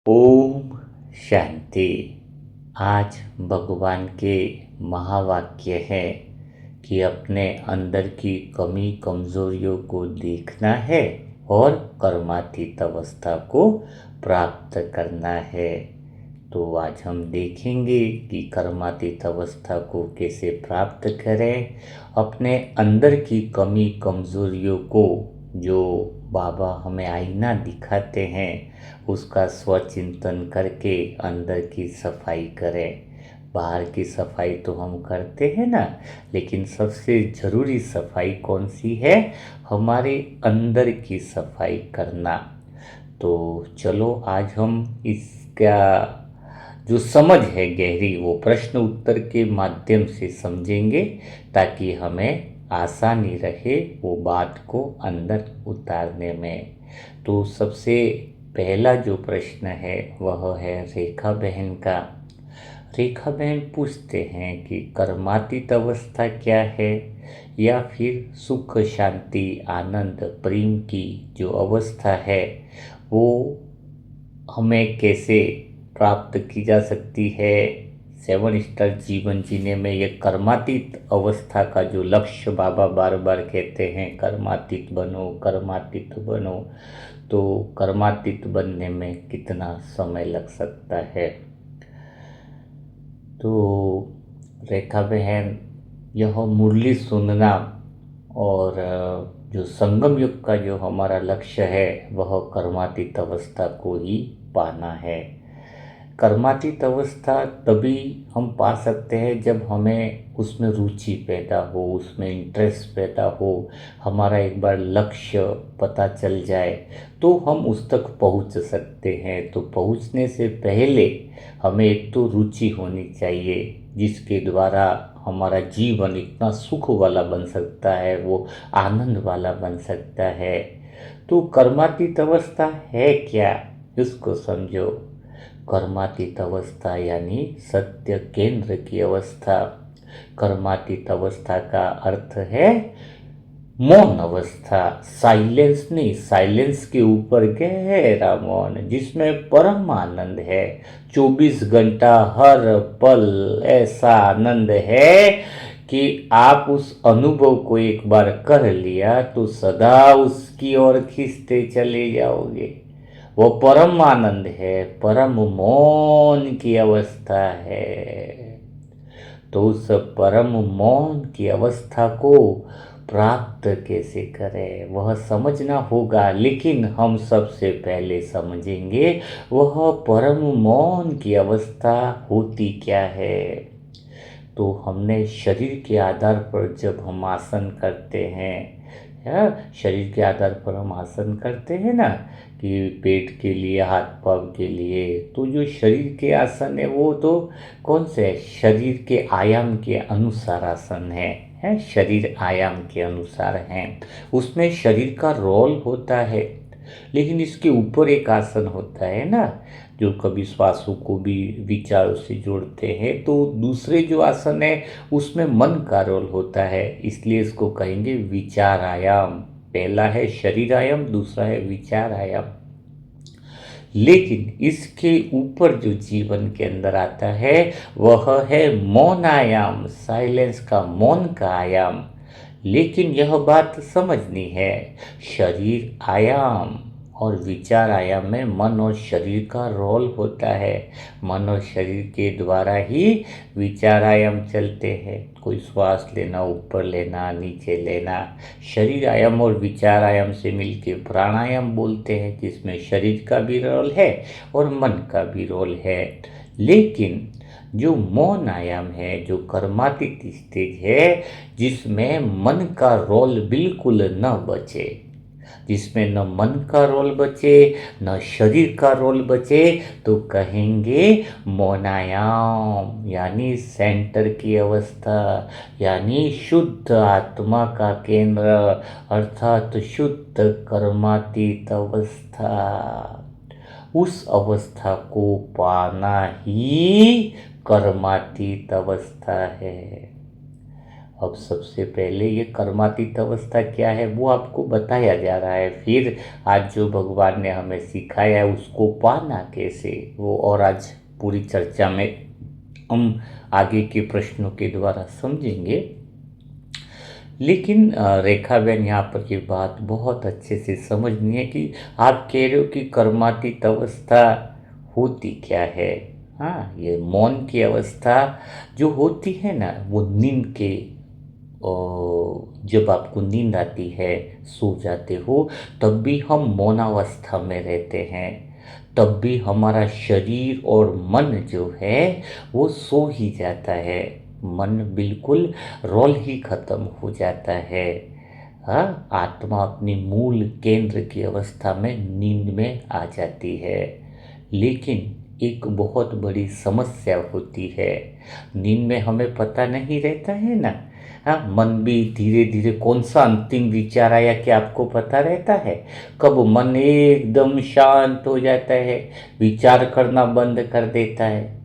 ओम शांति। आज भगवान के महावाक्य है कि अपने अंदर की कमी कमजोरियों को देखना है और कर्मातीत अवस्था को प्राप्त करना है। तो आज हम देखेंगे कि कर्मातीत अवस्था को कैसे प्राप्त करें। अपने अंदर की कमी कमजोरियों को जो बाबा हमें आईना दिखाते हैं उसका स्वचिंतन करके अंदर की सफाई करें। बाहर की सफाई तो हम करते हैं ना, लेकिन सबसे ज़रूरी सफाई कौन सी है? हमारे अंदर की सफाई करना। तो चलो आज हम इसका जो समझ है गहरी वो प्रश्न उत्तर के माध्यम से समझेंगे, ताकि हमें आसानी रहे वो बात को अंदर उतारने में। तो सबसे पहला जो प्रश्न है वह है रेखा बहन का। रेखा बहन पूछते हैं कि कर्मातीत अवस्था क्या है, या फिर सुख शांति आनंद प्रेम की जो अवस्था है वो हमें कैसे प्राप्त की जा सकती है। 7 स्टार जीवन जीने में ये कर्मातीत अवस्था का जो लक्ष्य बाबा बार बार कहते हैं, कर्मातीत बनो कर्मातीत बनो, तो कर्मातीत बनने में कितना समय लग सकता है। तो रेखा बहन, यह मुरली सुनना और जो संगम युग का जो हमारा लक्ष्य है वह कर्मातीत अवस्था को ही पाना है। कर्मातीत अवस्था तभी हम पा सकते हैं जब हमें उसमें रुचि पैदा हो, उसमें इंटरेस्ट पैदा हो, हमारा एक बार लक्ष्य पता चल जाए तो हम उस तक पहुंच सकते हैं। तो पहुंचने से पहले हमें एक तो रुचि होनी चाहिए, जिसके द्वारा हमारा जीवन इतना सुख वाला बन सकता है, वो आनंद वाला बन सकता है। तो कर्मातीत अवस्था है क्या, इसको समझो। कर्मातीत अवस्था यानी सत्य केंद्र की अवस्था। कर्मातीत अवस्था का अर्थ है मौन अवस्था, साइलेंस नहीं, साइलेंस के ऊपर गहरा मौन जिसमें परम आनंद है। 24 घंटा हर पल ऐसा आनंद है कि आप उस अनुभव को एक बार कर लिया तो सदा उसकी ओर खींचते चले जाओगे। वो परम आनंद है, परम मौन की अवस्था है। तो उस परम मौन की अवस्था को प्राप्त कैसे करें वह समझना होगा। लेकिन हम सबसे पहले समझेंगे वह परम मौन की अवस्था होती क्या है। तो हमने शरीर के आधार पर जब हम आसन करते हैं, या शरीर के आधार पर हम आसन करते हैं ना, कि पेट के लिए हाथ पाँव के लिए, तो जो शरीर के आसन है वो तो कौन से है? शरीर के आयाम के अनुसार आसन है शरीर आयाम के अनुसार हैं। उसमें शरीर का रोल होता है। लेकिन इसके ऊपर एक आसन होता है ना, जो कभी श्वासों को भी विचारों से जोड़ते हैं। तो दूसरे जो आसन है उसमें मन का रोल होता है, इसलिए इसको कहेंगे विचार आयाम। पहला है शरीर आयाम, दूसरा है विचार आयाम। लेकिन इसके ऊपर जो जीवन के अंदर आता है वह है मौन आयाम, साइलेंस का, मौन का आयाम। लेकिन यह बात समझनी है, शरीर आयाम और विचार आयाम में मन और शरीर का रोल होता है। मन और शरीर के द्वारा ही विचार आयाम चलते हैं। कोई श्वास लेना, ऊपर लेना, नीचे लेना, शरीर आयाम और विचार आयाम से मिलके प्राणायाम बोलते हैं, जिसमें शरीर का भी रोल है और मन का भी रोल है। लेकिन जो मौन आयाम है, जो कर्मातीत स्टेज है, जिसमें मन का रोल बिल्कुल न बचे, जिसमें न मन का रोल बचे न शरीर का रोल बचे, तो कहेंगे मौनायाम, यानी सेंटर की अवस्था, यानी शुद्ध आत्मा का केंद्र, अर्थात शुद्ध कर्मातीत अवस्था। उस अवस्था को पाना ही कर्मातीत अवस्था है। अब सबसे पहले ये कर्मातीत अवस्था क्या है वो आपको बताया जा रहा है, फिर आज जो भगवान ने हमें सिखाया है उसको पाना कैसे वो और आज पूरी चर्चा में हम आगे के प्रश्नों के द्वारा समझेंगे। लेकिन रेखा बहन यहाँ पर ये बात बहुत अच्छे से समझनी है कि आप कह रहे हो कि कर्मातीत अवस्था होती क्या है। हाँ, ये मौन की अवस्था जो होती है ना वो नींद के जब आपको नींद आती है, सो जाते हो, तब भी हम मौनावस्था में रहते हैं, तब भी हमारा शरीर और मन जो है वो सो ही जाता है, मन बिल्कुल रोल ही खत्म हो जाता है। हाँ, आत्मा अपनी मूल केंद्र की अवस्था में नींद में आ जाती है। लेकिन एक बहुत बड़ी समस्या होती है, नींद में हमें पता नहीं रहता है ना। हाँ, मन भी धीरे धीरे कौन सा अंतिम विचार आया कि आपको पता रहता है। कब मन एकदम शांत हो जाता है, विचार करना बंद कर देता है।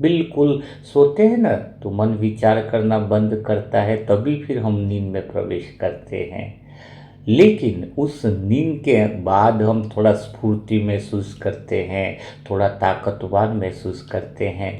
बिल्कुल सोते हैं ना तो मन विचार करना बंद करता है, तभी फिर हम नींद में प्रवेश करते हैं। लेकिन उस नींद के बाद हम थोड़ा स्फूर्ति महसूस करते हैं, थोड़ा ताकतवान महसूस करते हैं।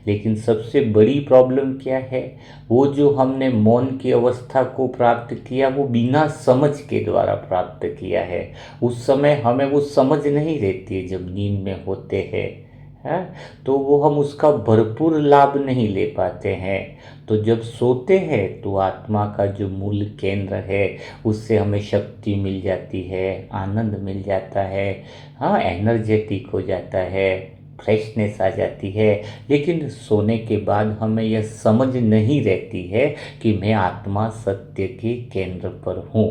लेकिन सबसे बड़ी प्रॉब्लम क्या है, वो जो हमने मौन की अवस्था को प्राप्त किया वो बिना समझ के द्वारा प्राप्त किया है। उस समय हमें वो समझ नहीं रहती है जब नींद में होते हैं, है, तो वो हम उसका भरपूर लाभ नहीं ले पाते हैं। तो जब सोते हैं तो आत्मा का जो मूल केंद्र है उससे हमें शक्ति मिल जाती है, आनंद मिल जाता है। हाँ, एनर्जेटिक हो जाता है, फ्रेशनेस आ जाती है। लेकिन सोने के बाद हमें यह समझ नहीं रहती है कि मैं आत्मा सत्य के केंद्र पर हूँ।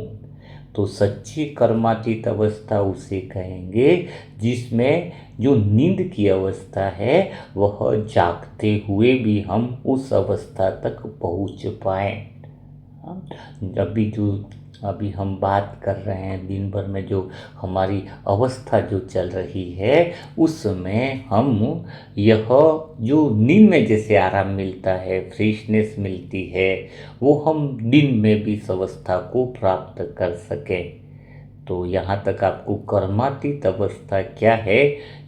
तो सच्ची कर्मातीत अवस्था उसे कहेंगे जिसमें जो नींद की अवस्था है वह जागते हुए भी हम उस अवस्था तक पहुँच पाएँ। अभी हम बात कर रहे हैं दिन भर में जो हमारी अवस्था जो चल रही है उसमें हम यह जो नींद में जैसे आराम मिलता है, फ्रेशनेस मिलती है, वो हम दिन में भी इस अवस्था को प्राप्त कर सकें। तो यहाँ तक आपको कर्मातीत अवस्था क्या है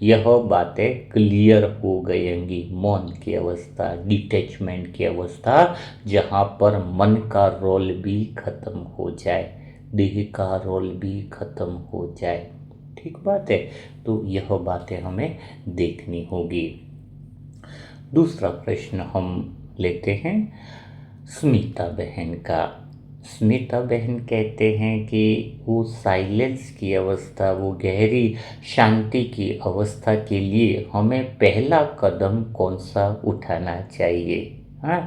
यह बातें क्लियर हो गएंगी। मौन की अवस्था, डिटैचमेंट की अवस्था, जहाँ पर मन का रोल भी खत्म हो जाए, देह का रोल भी खत्म हो जाए। ठीक बात है। तो यह बातें हमें देखनी होगी। दूसरा प्रश्न हम लेते हैं स्मिता बहन का। स्मिता बहन कहते हैं कि वो साइलेंस की अवस्था, वो गहरी शांति की अवस्था के लिए हमें पहला कदम कौन सा उठाना चाहिए। हाँ,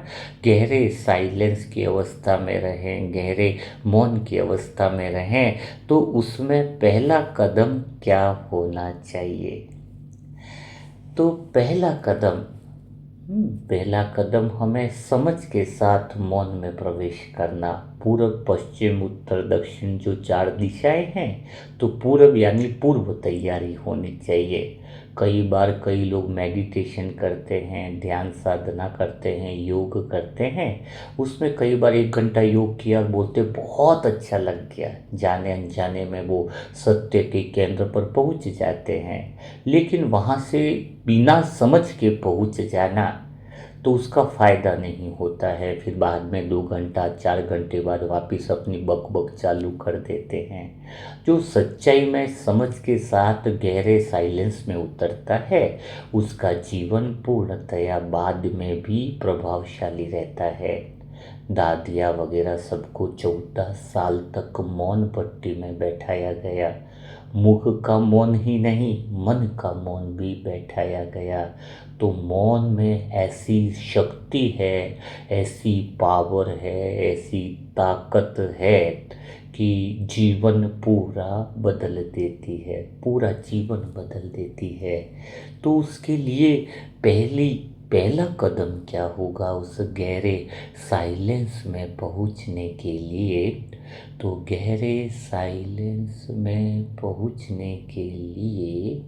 गहरे साइलेंस की अवस्था में रहें, गहरे मौन की अवस्था में रहें, तो उसमें पहला कदम क्या होना चाहिए। तो पहला कदम हमें समझ के साथ मौन में प्रवेश करना। पूरब, पश्चिम, उत्तर, दक्षिण जो 4 दिशाएं हैं, तो पूरब यानी पूर्व तैयारी होनी चाहिए। कई बार कई लोग मेडिटेशन करते हैं, ध्यान साधना करते हैं, योग करते हैं, उसमें कई बार 1 घंटा योग किया, बोलते बहुत अच्छा लग गया, जाने अनजाने में वो सत्य के केंद्र पर पहुंच जाते हैं। लेकिन वहाँ से बिना समझ के पहुंच जाना तो उसका फ़ायदा नहीं होता है। फिर बाद में 2 घंटा 4 घंटे बाद वापस अपनी बक बक चालू कर देते हैं। जो सच्चाई में समझ के साथ गहरे साइलेंस में उतरता है उसका जीवन पूर्णतया बाद में भी प्रभावशाली रहता है। दादिया वगैरह सबको 14 साल तक मौन पट्टी में बैठाया गया। मुख का मौन ही नहीं, मन का मौन भी बैठाया गया। तो मौन में ऐसी शक्ति है, ऐसी पावर है, ऐसी ताकत है कि जीवन पूरा बदल देती है, पूरा जीवन बदल देती है। तो उसके लिए पहला कदम क्या होगा उस गहरे साइलेंस में पहुंचने के लिए। तो गहरे साइलेंस में पहुंचने के लिए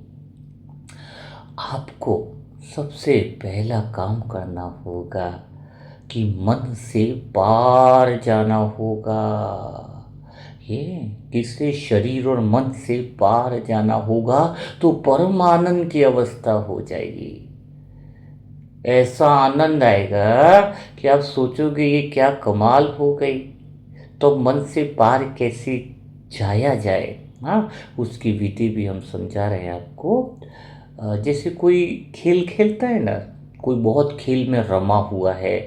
आपको सबसे पहला काम करना होगा कि मन से पार जाना होगा। ये किससे? शरीर और मन से पार जाना होगा तो परम आनंद की अवस्था हो जाएगी। ऐसा आनंद आएगा कि आप सोचोगे ये क्या कमाल हो गई। तो मन से पार कैसे जाया जाए, हाँ, उसकी विधि भी हम समझा रहे हैं आपको। जैसे कोई खेल खेलता है ना, कोई बहुत खेल में रमा हुआ है,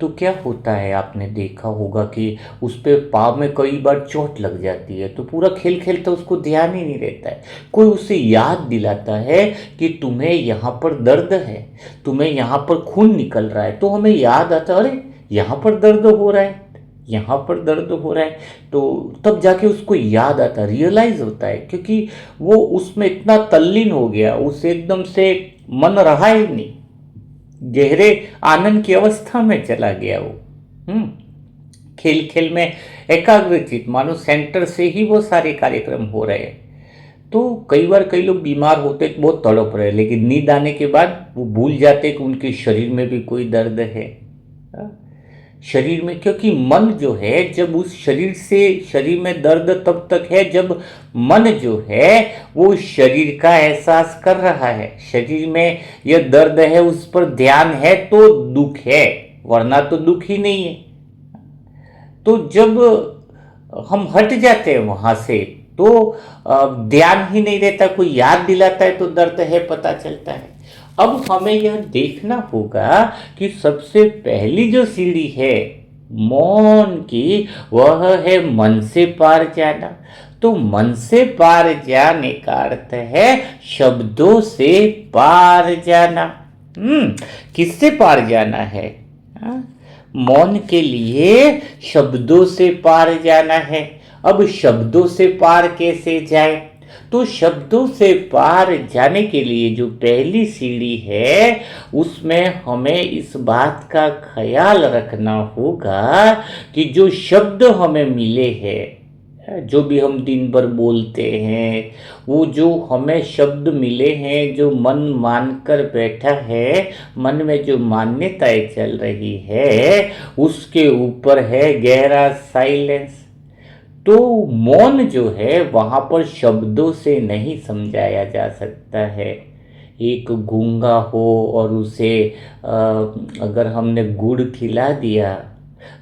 तो क्या होता है, आपने देखा होगा कि उस पे पाँव में कई बार चोट लग जाती है, तो पूरा खेल खेलता उसको ध्यान ही नहीं रहता है। कोई उसे याद दिलाता है कि तुम्हें यहाँ पर दर्द है, तुम्हें यहाँ पर खून निकल रहा है, तो हमें याद आता है अरे यहाँ पर दर्द हो रहा है, यहाँ पर दर्द हो रहा है। तो तब जाके उसको याद आता, रियलाइज होता है, क्योंकि वो उसमें इतना तल्लीन हो गया, उसे एकदम से मन रहा ही नहीं, गहरे आनंद की अवस्था में चला गया वो। खेल खेल में एकाग्रचित, मानो सेंटर से ही वो सारे कार्यक्रम हो रहे हैं। तो कई बार कई लोग बीमार होते तो बहुत तड़प रहे, लेकिन नींद आने के बाद वो भूल जाते कि उनके शरीर में भी कोई दर्द है। शरीर में, क्योंकि मन जो है, जब उस शरीर से, शरीर में दर्द तब तक है जब मन जो है वो शरीर का एहसास कर रहा है। शरीर में यह दर्द है, उस पर ध्यान है तो दुख है, वरना तो दुख ही नहीं है। तो जब हम हट जाते हैं वहां से तो ध्यान ही नहीं रहता, कोई याद दिलाता है तो दर्द है पता चलता है। अब हमें यह देखना होगा कि सबसे पहली जो सीढ़ी है मौन की, वह है मन से पार जाना। तो मन से पार जाने का अर्थ है शब्दों से पार जाना। किससे पार जाना है? मौन के लिए शब्दों से पार जाना है। अब शब्दों से पार कैसे जाए? तो शब्दों से पार जाने के लिए जो पहली सीढ़ी है, उसमें हमें इस बात का ख्याल रखना होगा कि जो शब्द हमें मिले हैं, जो भी हम दिन भर बोलते हैं, वो जो हमें शब्द मिले हैं, जो मन मानकर बैठा है, मन में जो मान्यताएं चल रही है, उसके ऊपर है गहरा साइलेंस। तो मौन जो है वहां पर शब्दों से नहीं समझाया जा सकता है। एक गूंगा हो और उसे अगर हमने गुड़ खिला दिया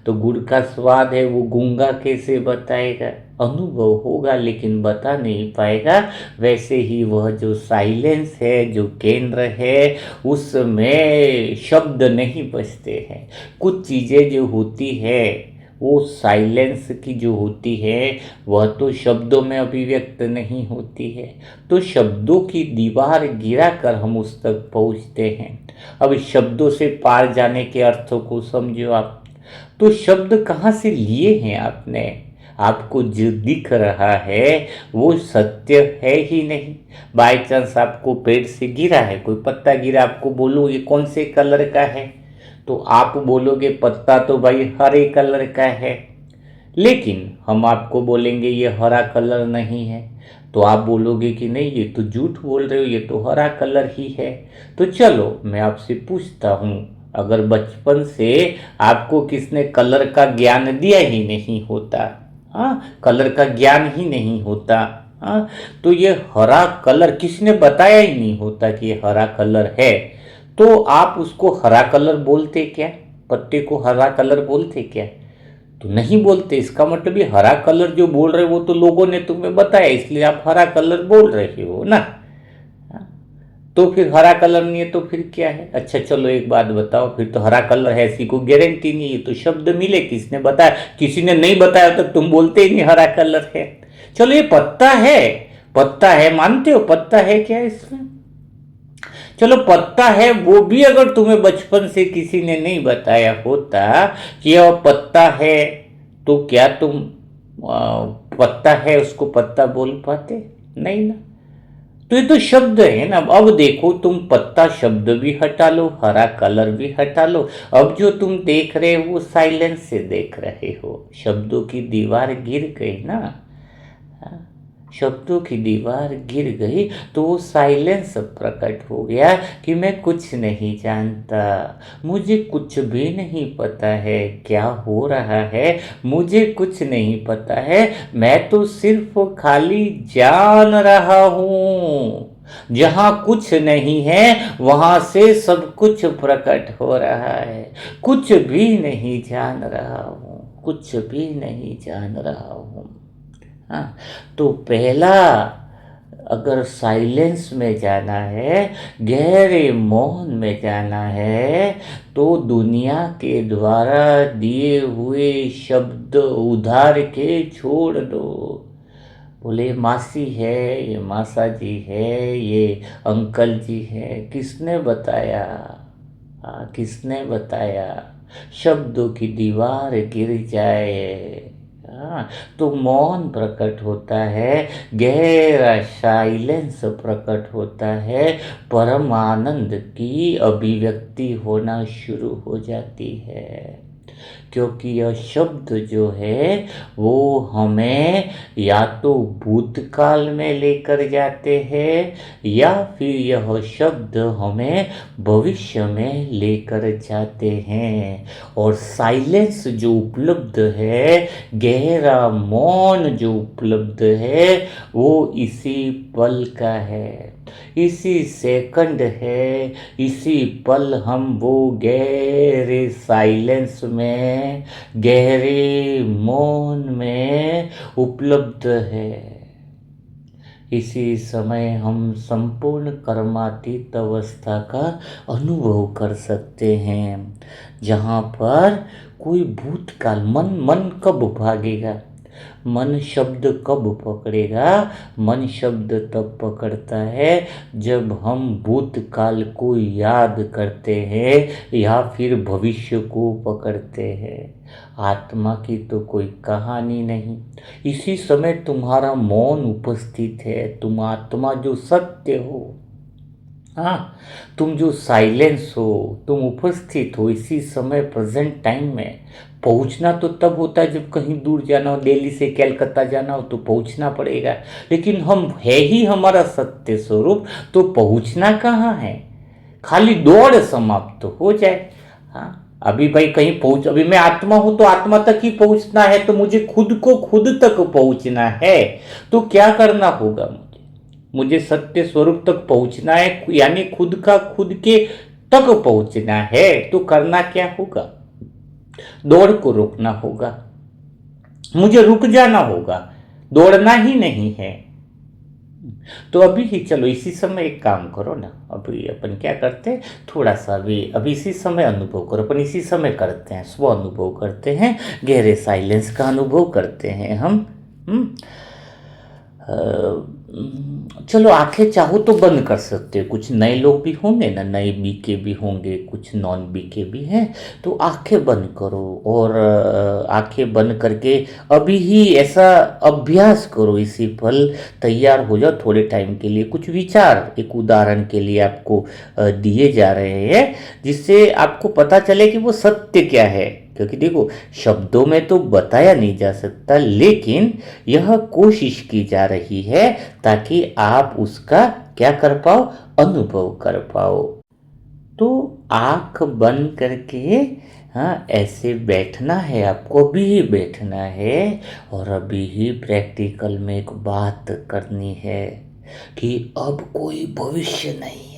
तो गुड़ का स्वाद है, वो गूंगा कैसे बताएगा? अनुभव होगा लेकिन बता नहीं पाएगा। वैसे ही वह जो साइलेंस है, जो केंद्र है, उसमें शब्द नहीं बचते हैं। कुछ चीज़ें जो होती है वो साइलेंस की जो होती है वह तो शब्दों में अभिव्यक्त नहीं होती है। तो शब्दों की दीवार गिरा कर हम उस तक पहुँचते हैं। अब शब्दों से पार जाने के अर्थों को समझो आप। तो शब्द कहाँ से लिए हैं आपने? आपको जो दिख रहा है वो सत्य है ही नहीं। बाय चांस आपको पेड़ से गिरा है, कोई पत्ता गिरा, आपको बोलो ये कौन से कलर का है, तो आप बोलोगे पत्ता तो भाई हरे कलर का है। लेकिन हम आपको बोलेंगे ये हरा कलर नहीं है, तो आप बोलोगे कि नहीं ये तो झूठ बोल रहे हो, ये तो हरा कलर ही है। तो चलो मैं आपसे पूछता हूँ, अगर बचपन से आपको किसने कलर का ज्ञान दिया ही नहीं होता, कलर का ज्ञान ही नहीं होता, तो ये हरा कलर किसने बताया ही नहीं होता कि ये हरा कलर है, तो आप उसको हरा कलर बोलते क्या? पत्ते को हरा कलर बोलते क्या? तो नहीं बोलते। इसका मतलब ये हरा कलर जो बोल रहे हो वो तो लोगों ने तुम्हें बताया, इसलिए आप हरा कलर बोल रहे हो ना। तो फिर हरा कलर नहीं है तो फिर क्या है? अच्छा चलो एक बात बताओ, फिर तो हरा कलर है ऐसी कोई गारंटी नहीं है। तो शब्द मिले, किसने बताया? किसी ने नहीं बताया तो तुम बोलते ही नहीं हरा कलर है। चलो ये पत्ता है, पत्ता है मानते हो? पत्ता है क्या इसमें? चलो पत्ता है, वो भी अगर तुम्हें बचपन से किसी ने नहीं बताया होता कि यह पत्ता है, तो क्या तुम पत्ता है उसको पत्ता बोल पाते? नहीं ना। तो ये तो शब्द है ना। अब देखो, तुम पत्ता शब्द भी हटा लो, हरा कलर भी हटा लो, अब जो तुम देख रहे हो वो साइलेंस से देख रहे हो। शब्दों की दीवार गिर गई ना। शब्दों की दीवार गिर गई तो वो साइलेंस प्रकट हो गया कि मैं कुछ नहीं जानता, मुझे कुछ भी नहीं पता है क्या हो रहा है, मुझे कुछ नहीं पता है, मैं तो सिर्फ खाली जान रहा हूँ। जहाँ कुछ नहीं है वहाँ से सब कुछ प्रकट हो रहा है। कुछ भी नहीं जान रहा हूँ, कुछ भी नहीं जान रहा हूँ। हाँ, तो पहला, अगर साइलेंस में जाना है, गहरे मौन में जाना है, तो दुनिया के द्वारा दिए हुए शब्द उधार के छोड़ दो। बोले मासी है, ये मासा जी है, ये अंकल जी है, किसने बताया? किसने बताया? शब्दों की दीवार गिर जाए, हाँ, तो मौन प्रकट होता है, गहरा साइलेंस प्रकट होता है, परम आनंद की अभिव्यक्ति होना शुरू हो जाती है। क्योंकि यह शब्द जो है वो हमें या तो भूतकाल में लेकर जाते हैं या फिर यह शब्द हमें भविष्य में लेकर जाते हैं। और साइलेंस जो उपलब्ध है, गहरा मौन जो उपलब्ध है, वो इसी पल का है, इसी सेकंड है, इसी पल हम वो गहरे साइलेंस में, गहरे मौन में उपलब्ध है। इसी समय हम संपूर्ण कर्मातीत अवस्था का अनुभव कर सकते हैं, जहाँ पर कोई भूतकाल, मन कब भागेगा, मन शब्द कब पकड़ेगा? मन शब्द तब पकड़ता है जब हम भूतकाल को याद करते हैं या फिर भविष्य को पकड़ते हैं। आत्मा की तो कोई कहानी नहीं। इसी समय तुम्हारा मौन उपस्थित है, तुम आत्मा जो सत्य हो, हाँ, तुम जो साइलेंस हो, तुम उपस्थित हो इसी समय प्रेजेंट टाइम में। पहुंचना तो तब होता है जब कहीं दूर जाना हो, दिल्ली से कलकत्ता जाना हो तो पहुंचना पड़ेगा, लेकिन हम है ही हमारा सत्य स्वरूप, तो पहुंचना कहाँ है? खाली दौड़ समाप्त हो जाए। हाँ, अभी भाई कहीं पहुंच, अभी मैं आत्मा हूं तो आत्मा तक ही पहुंचना है, तो मुझे खुद को खुद तक पहुंचना है, तो क्या करना होगा? मुझे सत्य स्वरूप तक पहुंचना है, यानी खुद का खुद के तक पहुंचना है, तो करना क्या होगा? दौड़ को रोकना होगा, मुझे रुक जाना होगा, दौड़ना ही नहीं है। तो अभी ही चलो इसी समय एक काम करो ना, अभी अपन क्या करते हैं, थोड़ा सा अभी इसी समय अनुभव करो, अपन इसी समय करते हैं, स्व अनुभव करते हैं, गहरे साइलेंस का अनुभव करते हैं हम। चलो आंखें चाहो तो बंद कर सकते हो, कुछ नए लोग भी होंगे ना, नए बीके भी होंगे, कुछ नॉन बीके भी हैं, तो आंखें बंद करो और आंखें बंद करके अभी ही ऐसा अभ्यास करो, इसी पल तैयार हो जाओ थोड़े टाइम के लिए। कुछ विचार एक उदाहरण के लिए आपको दिए जा रहे हैं, जिससे आपको पता चले कि वो सत्य क्या है। क्योंकि देखो, शब्दों में तो बताया नहीं जा सकता, लेकिन यह कोशिश की जा रही है ताकि आप उसका क्या कर पाओ, अनुभव कर पाओ। तो आंख बंद करके, हाँ, ऐसे बैठना है आपको, अभी ही बैठना है और अभी ही प्रैक्टिकल में एक बात करनी है कि अब कोई भविष्य नहीं है।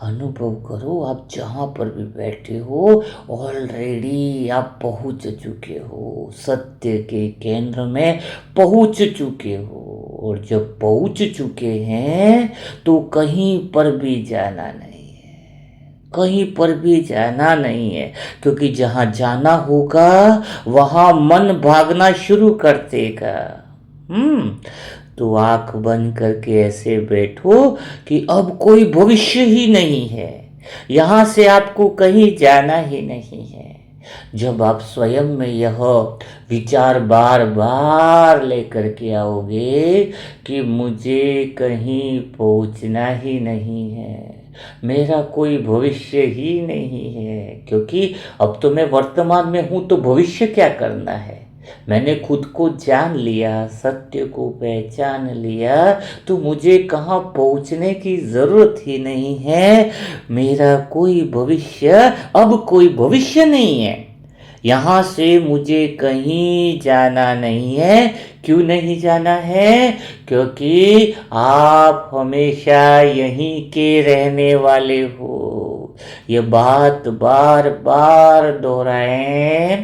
अनुभव करो, आप जहाँ पर भी बैठे हो ऑलरेडी आप पहुँच चुके हो, सत्य के केंद्र में पहुँच चुके हो। और जब पहुँच चुके हैं तो कहीं पर भी जाना नहीं है, कहीं पर भी जाना नहीं है, क्योंकि जहाँ जाना होगा वहाँ मन भागना शुरू कर देगा। तो आंख बंद करके ऐसे बैठो कि अब कोई भविष्य ही नहीं है, यहाँ से आपको कहीं जाना ही नहीं है। जब आप स्वयं में यह विचार बार बार लेकर के आओगे कि मुझे कहीं पहुँचना ही नहीं है, मेरा कोई भविष्य ही नहीं है, क्योंकि अब तो मैं वर्तमान में हूँ, तो भविष्य क्या करना है? मैंने खुद को जान लिया, सत्य को पहचान लिया, तो मुझे कहाँ पहुँचने की ज़रूरत ही नहीं है। मेरा कोई भविष्य, अब कोई भविष्य नहीं है। यहाँ से मुझे कहीं जाना नहीं है। क्यों नहीं जाना है? क्योंकि आप हमेशा यहीं के रहने वाले हो। ये बात बार बार दोहराएं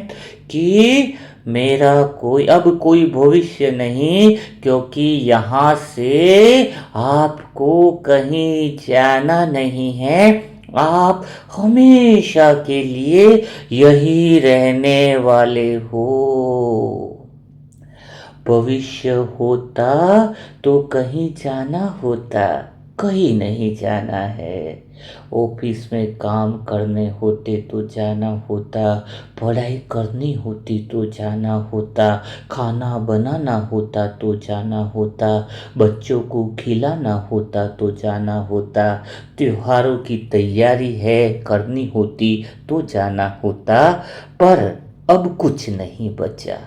कि मेरा कोई भविष्य नहीं, क्योंकि यहाँ से आपको कहीं जाना नहीं है। आप हमेशा के लिए यही रहने वाले हो। भविष्य होता तो कहीं जाना होता, कहीं नहीं जाना है। ऑफिस में काम करने होते तो जाना होता, पढ़ाई करनी होती तो जाना होता, खाना बनाना होता तो जाना होता, बच्चों को खिलाना होता तो जाना होता, त्योहारों की तैयारी है करनी होती तो जाना होता। पर अब कुछ नहीं बचा।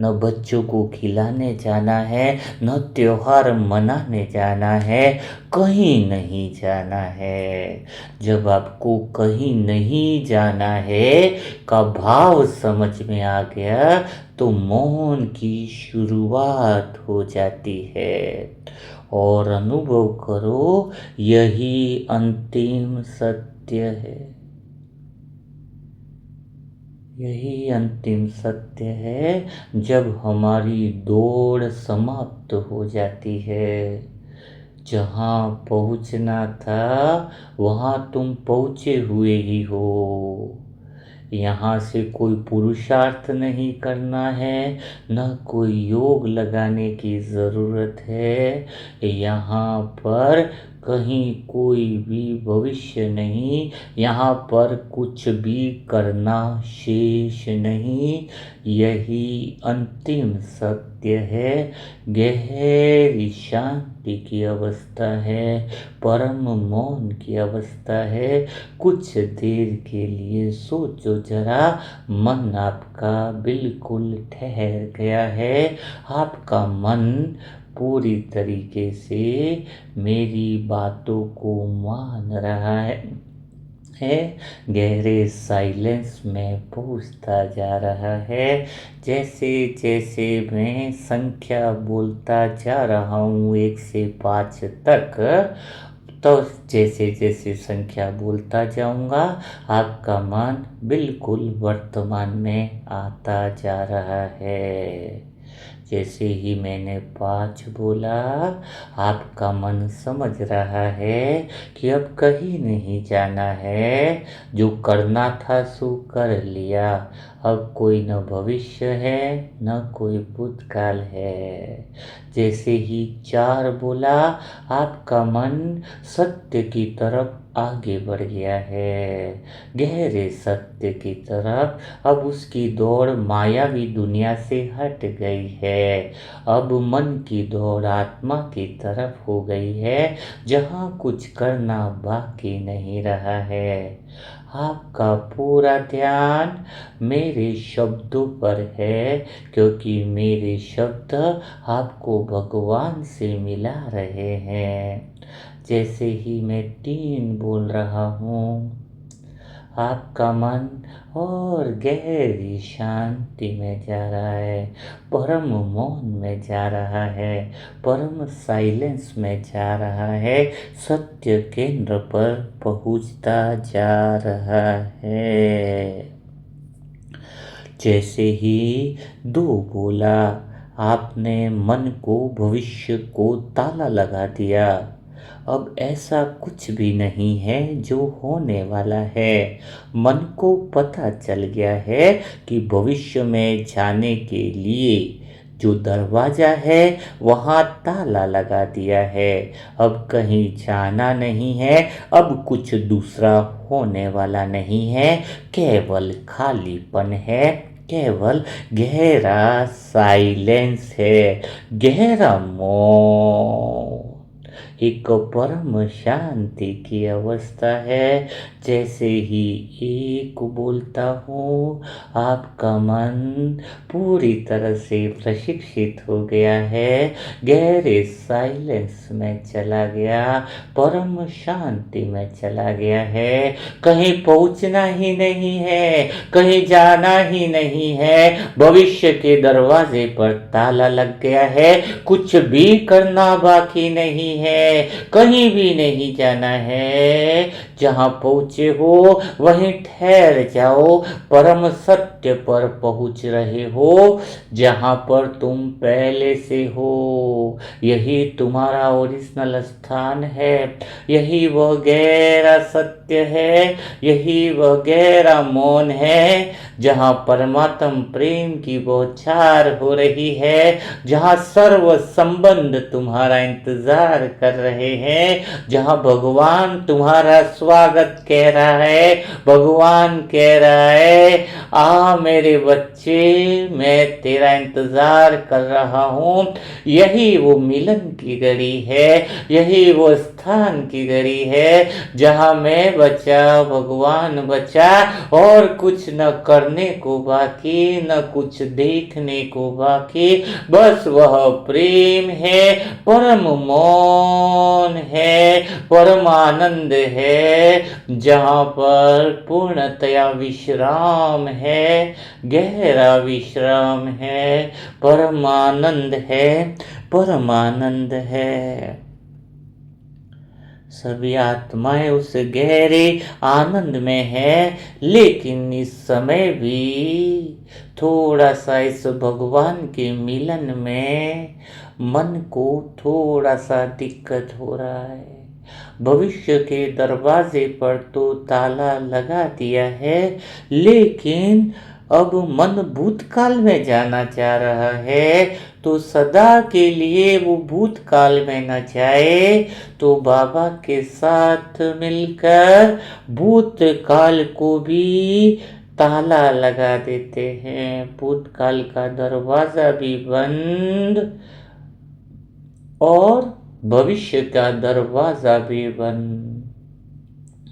न बच्चों को खिलाने जाना है, न त्योहार मनाने जाना है, कहीं नहीं जाना है। जब आपको कहीं नहीं जाना है का भाव समझ में आ गया, तो मौन की शुरुआत हो जाती है। और अनुभव करो, यही अंतिम सत्य है। यही अंतिम सत्य है। जब हमारी दौड़ समाप्त हो जाती है, जहाँ पहुँचना था वहाँ तुम पहुँचे हुए ही हो। यहाँ से कोई पुरुषार्थ नहीं करना है, न कोई योग लगाने की ज़रूरत है। यहाँ पर कहीं कोई भी भविष्य नहीं, यहाँ पर कुछ भी करना शेष नहीं। यही अंतिम सत्य है। गहरी शांति की अवस्था है, परम मौन की अवस्था है। कुछ देर के लिए सोचो जरा, मन आपका बिल्कुल ठहर गया है। आपका मन पूरी तरीके से मेरी बातों को मान रहा है, गहरे साइलेंस में पहुंचता जा रहा है। जैसे जैसे मैं संख्या बोलता जा रहा हूँ 1 से 5 तक, तो जैसे जैसे संख्या बोलता जाऊंगा, आपका मन बिल्कुल वर्तमान में आता जा रहा है। जैसे ही मैंने 5 बोला, आपका मन समझ रहा है कि अब कहीं नहीं जाना है। जो करना था सो कर लिया। अब कोई न भविष्य है, न कोई भूतकाल है। जैसे ही 4 बोला, आपका मन सत्य की तरफ आगे बढ़ गया है, गहरे सत्य की तरफ। अब उसकी दौड़ मायावी दुनिया से हट गई है। अब मन की दौड़ आत्मा की तरफ हो गई है, जहाँ कुछ करना बाकी नहीं रहा है। आपका पूरा ध्यान मेरे शब्दों पर है, क्योंकि मेरे शब्द आपको भगवान से मिला रहे हैं। जैसे ही मैं 3 बोल रहा हूँ, आपका मन और गहरी शांति में जा रहा है, परम मौन में जा रहा है, परम साइलेंस में जा रहा है, सत्य केंद्र पर पहुंचता जा रहा है। जैसे ही 2 बोला, आपने मन को, भविष्य को ताला लगा दिया। अब ऐसा कुछ भी नहीं है जो होने वाला है। मन को पता चल गया है कि भविष्य में जाने के लिए जो दरवाजा है वहाँ ताला लगा दिया है। अब कहीं जाना नहीं है, अब कुछ दूसरा होने वाला नहीं है, केवल खालीपन है, केवल गहरा साइलेंस है, गहरा मौन। एक परम शांति की अवस्था है। जैसे ही एक बोलता हूँ, आपका मन पूरी तरह से प्रशिक्षित हो गया है, गहरे साइलेंस में चला गया, परम शांति में चला गया है। कहीं पहुंचना ही नहीं है, कहीं जाना ही नहीं है, भविष्य के दरवाजे पर ताला लग गया है, कुछ भी करना बाकी नहीं है, कहीं भी नहीं जाना है। जहां पहुंचे हो वहीं ठहर जाओ, परम सत्य पर पहुंच रहे हो, जहां पर तुम पहले से हो। यही तुम्हारा ओरिजिनल स्थान है, यही वह गहरा सत्य है, यही वह गहरा मौन है, जहां परमात्म प्रेम की बौछार हो रही है, जहां सर्व संबंध तुम्हारा इंतजार कर रहे हैं, जहां भगवान तुम्हारा स्वागत कह रहा है। भगवान कह रहा है, आ मेरे बच्चे, मैं तेरा इंतजार कर रहा हूँ। यही वो मिलन की घड़ी है, यही वो स्थान की घड़ी है, जहां मैं बचा, भगवान बचा, और कुछ न करने को बाकी, न कुछ देखने को बाकी, बस वह प्रेम है, परम मौन है, परम आनंद है, जहां पर पूर्णतया विश्राम है, गहरा विश्राम है, परम आनंद है, परम आनंद है। सभी आत्माएं उस गहरे आनंद में है, लेकिन इस समय भी थोड़ा सा इस भगवान के मिलन में मन को थोड़ा सा दिक्कत हो रहा है। भविष्य के दरवाजे पर तो ताला लगा दिया है, लेकिन अब मन भूतकाल में जाना चाह रहा है, तो सदा के लिए वो भूतकाल में न जाए, तो बाबा के साथ मिलकर भूतकाल को भी ताला लगा देते हैं। भूतकाल का दरवाजा भी बंद और भविष्य का दरवाजा भी बंद।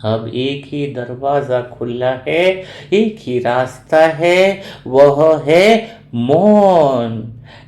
अब एक ही दरवाजा खुला है, एक ही रास्ता है, वह है मौन।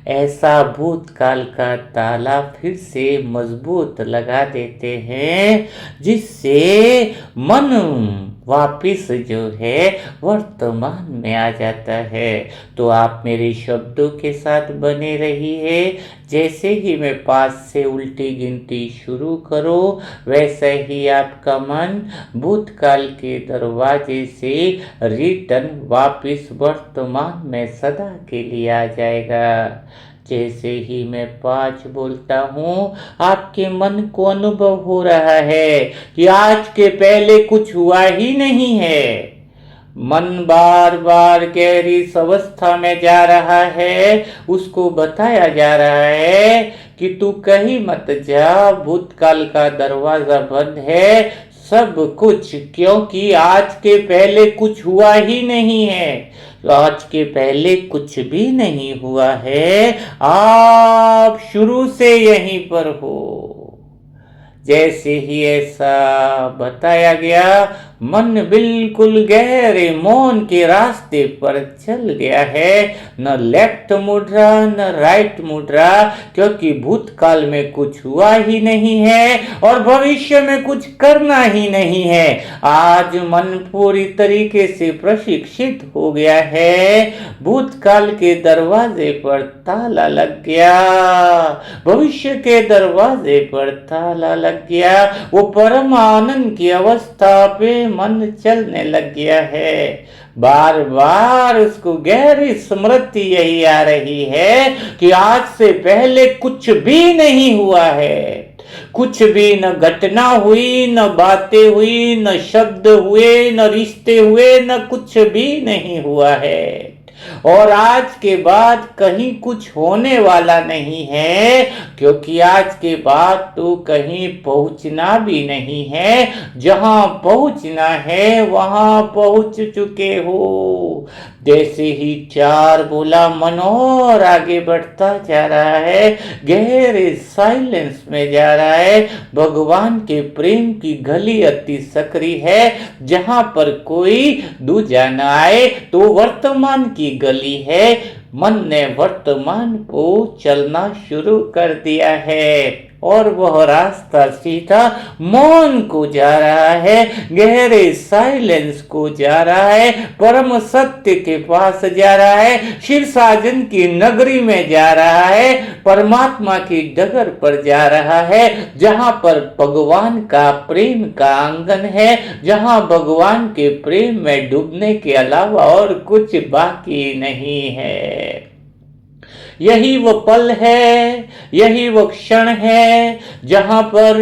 ऐसा भूतकाल का ताला फिर से मजबूत लगा देते हैं, जिससे मन वापिस जो है वर्तमान में आ जाता है। तो आप मेरे शब्दों के साथ बने रहिए। जैसे ही मैं 5 से उल्टी गिनती शुरू करो, वैसे ही आपका मन भूतकाल के दरवाजे से रिटर्न वापिस वर्तमान में सदा के लिए आ जाएगा। जैसे ही मैं 5 बोलता हूँ, आपके मन को अनुभव हो रहा है कि आज के पहले कुछ हुआ ही नहीं है। मन बार बार गहरी इस अवस्था में जा रहा है, उसको बताया जा रहा है कि तू कहीं मत जा, भूतकाल का दरवाजा बंद है, सब कुछ, क्योंकि आज के पहले कुछ हुआ ही नहीं है। आज के पहले कुछ भी नहीं हुआ है, आप शुरू से यहीं पर हो। जैसे ही ऐसा बताया गया, मन बिल्कुल गहरे मौन के रास्ते पर चल गया है। न लेफ्ट मुड़ रहा, न राइट मुड़ रहा, क्योंकि भूतकाल में कुछ हुआ ही नहीं है और भविष्य में कुछ करना ही नहीं है। आज मन पूरी तरीके से प्रशिक्षित हो गया है। भूतकाल के दरवाजे पर ताला लग गया, भविष्य के दरवाजे पर ताला लग गया। वो परम आनंद की अवस्था पे मन चलने लग गया है। बार बार उसको गहरी स्मृति यही आ रही है कि आज से पहले कुछ भी नहीं हुआ है। कुछ भी, न घटना हुई, न बातें हुई, न शब्द हुए, न रिश्ते हुए, न कुछ भी नहीं हुआ है। और आज के बाद कहीं कुछ होने वाला नहीं है, क्योंकि आज के बाद तो कहीं पहुंचना भी नहीं है। जहां पहुंचना है वहां पहुंच चुके हो। जैसे ही 4 बोला मन और आगे बढ़ता जा रहा है, गहरे साइलेंस में जा रहा है। भगवान के प्रेम की गली अति सकरी है, जहां पर कोई दूजा न आए तो वर्तमान की गली है। मन ने वर्तमान को चलना शुरू कर दिया है और वह रास्ता सीधा मौन को जा रहा है, गहरे साइलेंस को जा रहा है, परम सत्य के पास जा रहा है, शिव साजन की नगरी में जा रहा है, परमात्मा की डगर पर जा रहा है, जहां पर भगवान का प्रेम का आंगन है, जहां भगवान के प्रेम में डूबने के अलावा और कुछ बाकी नहीं है। यही वो पल है, यही वो क्षण है जहां पर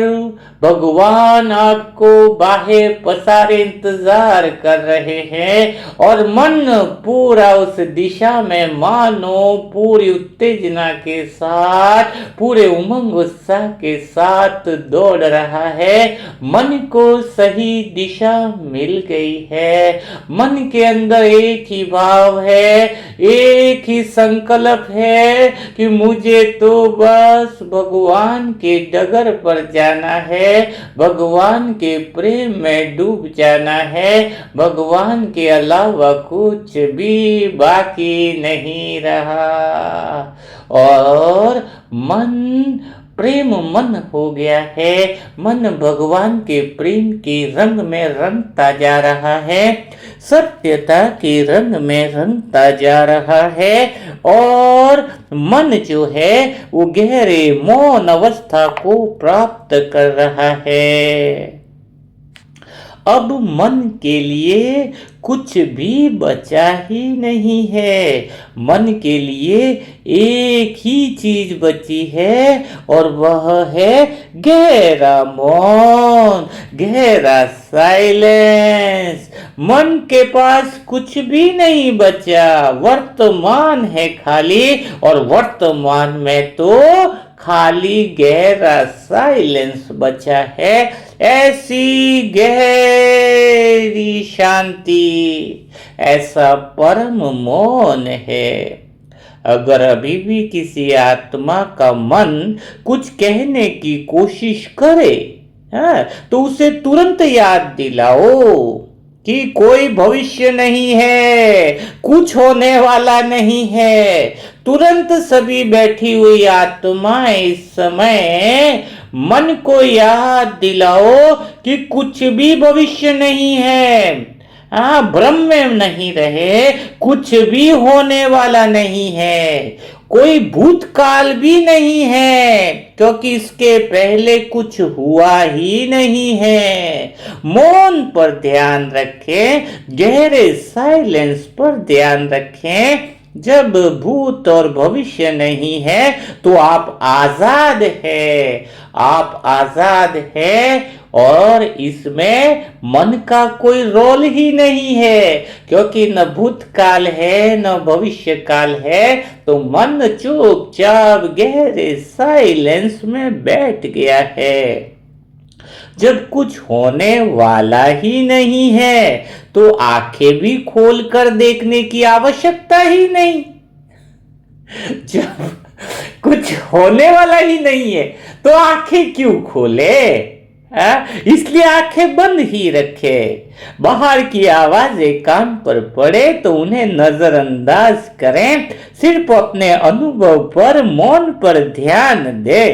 भगवान आपको बाहें पसारे इंतजार कर रहे हैं और मन पूरा उस दिशा में मानो पूरी उत्तेजना के साथ, पूरे उमंग उत्साह के साथ दौड़ रहा है। मन को सही दिशा मिल गई है, मन के अंदर एक ही भाव है, एक ही संकल्प है कि मुझे तो बस भगवान के डगर पर जाना है, भगवान के प्रेम में डूब जाना है, भगवान के अलावा कुछ भी बाकी नहीं रहा। और मन प्रेम मन हो गया है, मन भगवान के प्रेम के रंग में रंगता जा रहा है, सत्यता के रंग में रंगता जा रहा है और मन जो है वो गहरे मौन अवस्था को प्राप्त कर रहा है। अब मन के लिए कुछ भी बचा ही नहीं है, मन के लिए एक ही चीज बची है और वह है गहरा मौन, गहरा साइलेंस। मन के पास कुछ भी नहीं बचा, वर्तमान है खाली और वर्तमान में तो खाली गहरा साइलेंस बचा है। ऐसी गहरी शांति, ऐसा परम मौन है। अगर अभी भी किसी आत्मा का मन कुछ कहने की कोशिश करे, तो उसे तुरंत याद दिलाओ कि कोई भविष्य नहीं है, कुछ होने वाला नहीं है। तुरंत सभी बैठी हुई आत्माएं इस समय मन को याद दिलाओ कि कुछ भी भविष्य नहीं है। भ्रम में नहीं रहे, कुछ भी होने वाला नहीं है, कोई भूतकाल भी नहीं है क्योंकि इसके पहले कुछ हुआ ही नहीं है। मौन पर ध्यान रखें, गहरे साइलेंस पर ध्यान रखें। जब भूत और भविष्य नहीं है तो आप आजाद है, आप आजाद है और इसमें मन का कोई रोल ही नहीं है क्योंकि न भूतकाल है न भविष्य काल है। तो मन चुपचाप गहरे साइलेंस में बैठ गया है। जब कुछ होने वाला ही नहीं है तो आंखें भी खोलकर देखने की आवश्यकता ही नहीं। जब कुछ होने वाला ही नहीं है तो आंखें क्यों खोले? इसलिए आंखें बंद ही रखे। बाहर की आवाजें कान पर पड़े तो उन्हें नजरअंदाज करें, सिर्फ अपने अनुभव पर, मौन पर ध्यान दे।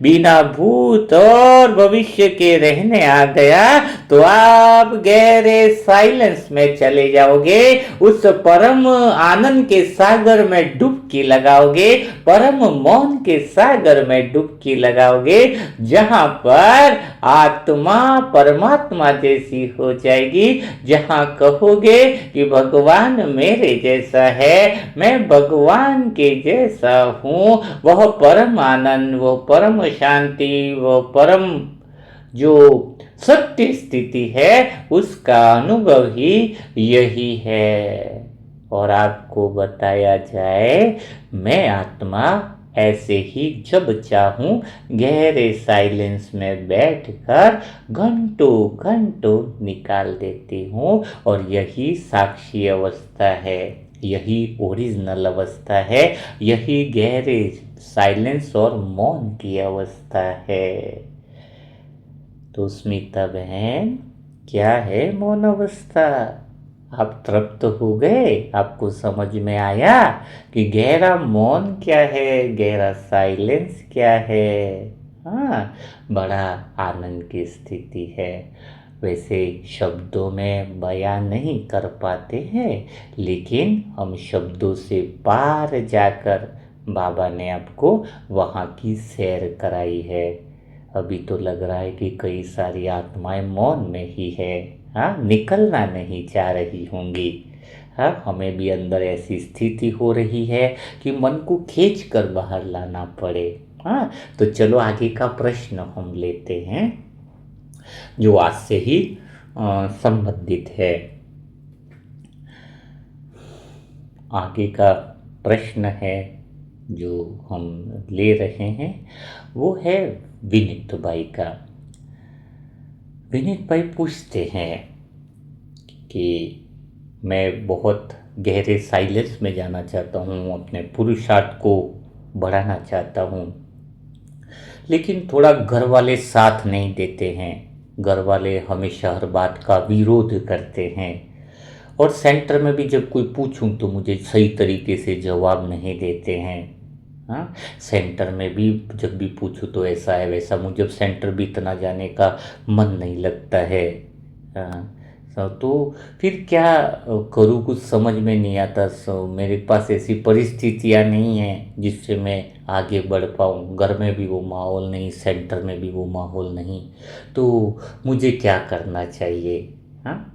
बिना भूत और भविष्य के रहने आ गया तो आप गहरे साइलेंस में चले जाओगे, उस परम आनंद के सागर में डुबकी लगाओगे, परम मौन के सागर में डुबकी लगाओगे, जहां पर आत्मा परमात्मा जैसी हो जाएगी, जहां कहोगे कि भगवान मेरे जैसा है, मैं भगवान के जैसा हूं। वह परम आनंद, वो परम शांति, वो परम जो सत्य स्थिति है, उसका अनुभव ही यही है। और आपको बताया जाए, मैं आत्मा ऐसे ही जब चाहूं गहरे साइलेंस में बैठकर घंटों घंटों निकाल देती हूँ। और यही साक्षी अवस्था है, यही ओरिजिनल अवस्था है, यही गहरे साइलेंस और मौन की अवस्था है। तो स्मिता बहन, क्या है मौन अवस्था? आप तृप्त हो गए? आपको समझ में आया कि गहरा मौन क्या है, गहरा साइलेंस क्या है? हाँ, बड़ा आनंद की स्थिति है। वैसे शब्दों में बयान नहीं कर पाते हैं, लेकिन हम शब्दों से पार जाकर बाबा ने आपको वहाँ की सैर कराई है। अभी तो लग रहा है कि कई सारी आत्माएं मौन में ही है, हाँ, निकलना नहीं चाह रही होंगी। हाँ, हमें भी अंदर ऐसी स्थिति हो रही है कि मन को खींच कर बाहर लाना पड़े। हाँ, तो चलो आगे का प्रश्न हम लेते हैं, जो आज से ही संबंधित है। आगे का प्रश्न है जो हम ले रहे हैं, वो है विनीत भाई का। विनीत भाई पूछते हैं कि मैं बहुत गहरे साइलेंस में जाना चाहता हूँ, अपने पुरुषार्थ को बढ़ाना चाहता हूँ, लेकिन थोड़ा घर वाले साथ नहीं देते हैं। घर वाले हमेशा हर बात का विरोध करते हैं, और सेंटर में भी जब कोई पूछूं तो मुझे सही तरीके से जवाब नहीं देते हैं। हाँ, सेंटर में भी जब भी पूछूं तो ऐसा है वैसा, मुझे अब सेंटर भी इतना जाने का मन नहीं लगता है। हाँ, तो फिर क्या करूँ, कुछ समझ में नहीं आता। मेरे पास ऐसी परिस्थितियाँ नहीं हैं जिससे मैं आगे बढ़ पाऊँ। घर में भी वो माहौल नहीं, सेंटर में भी वो माहौल नहीं, तो मुझे क्या करना चाहिए? हाँ,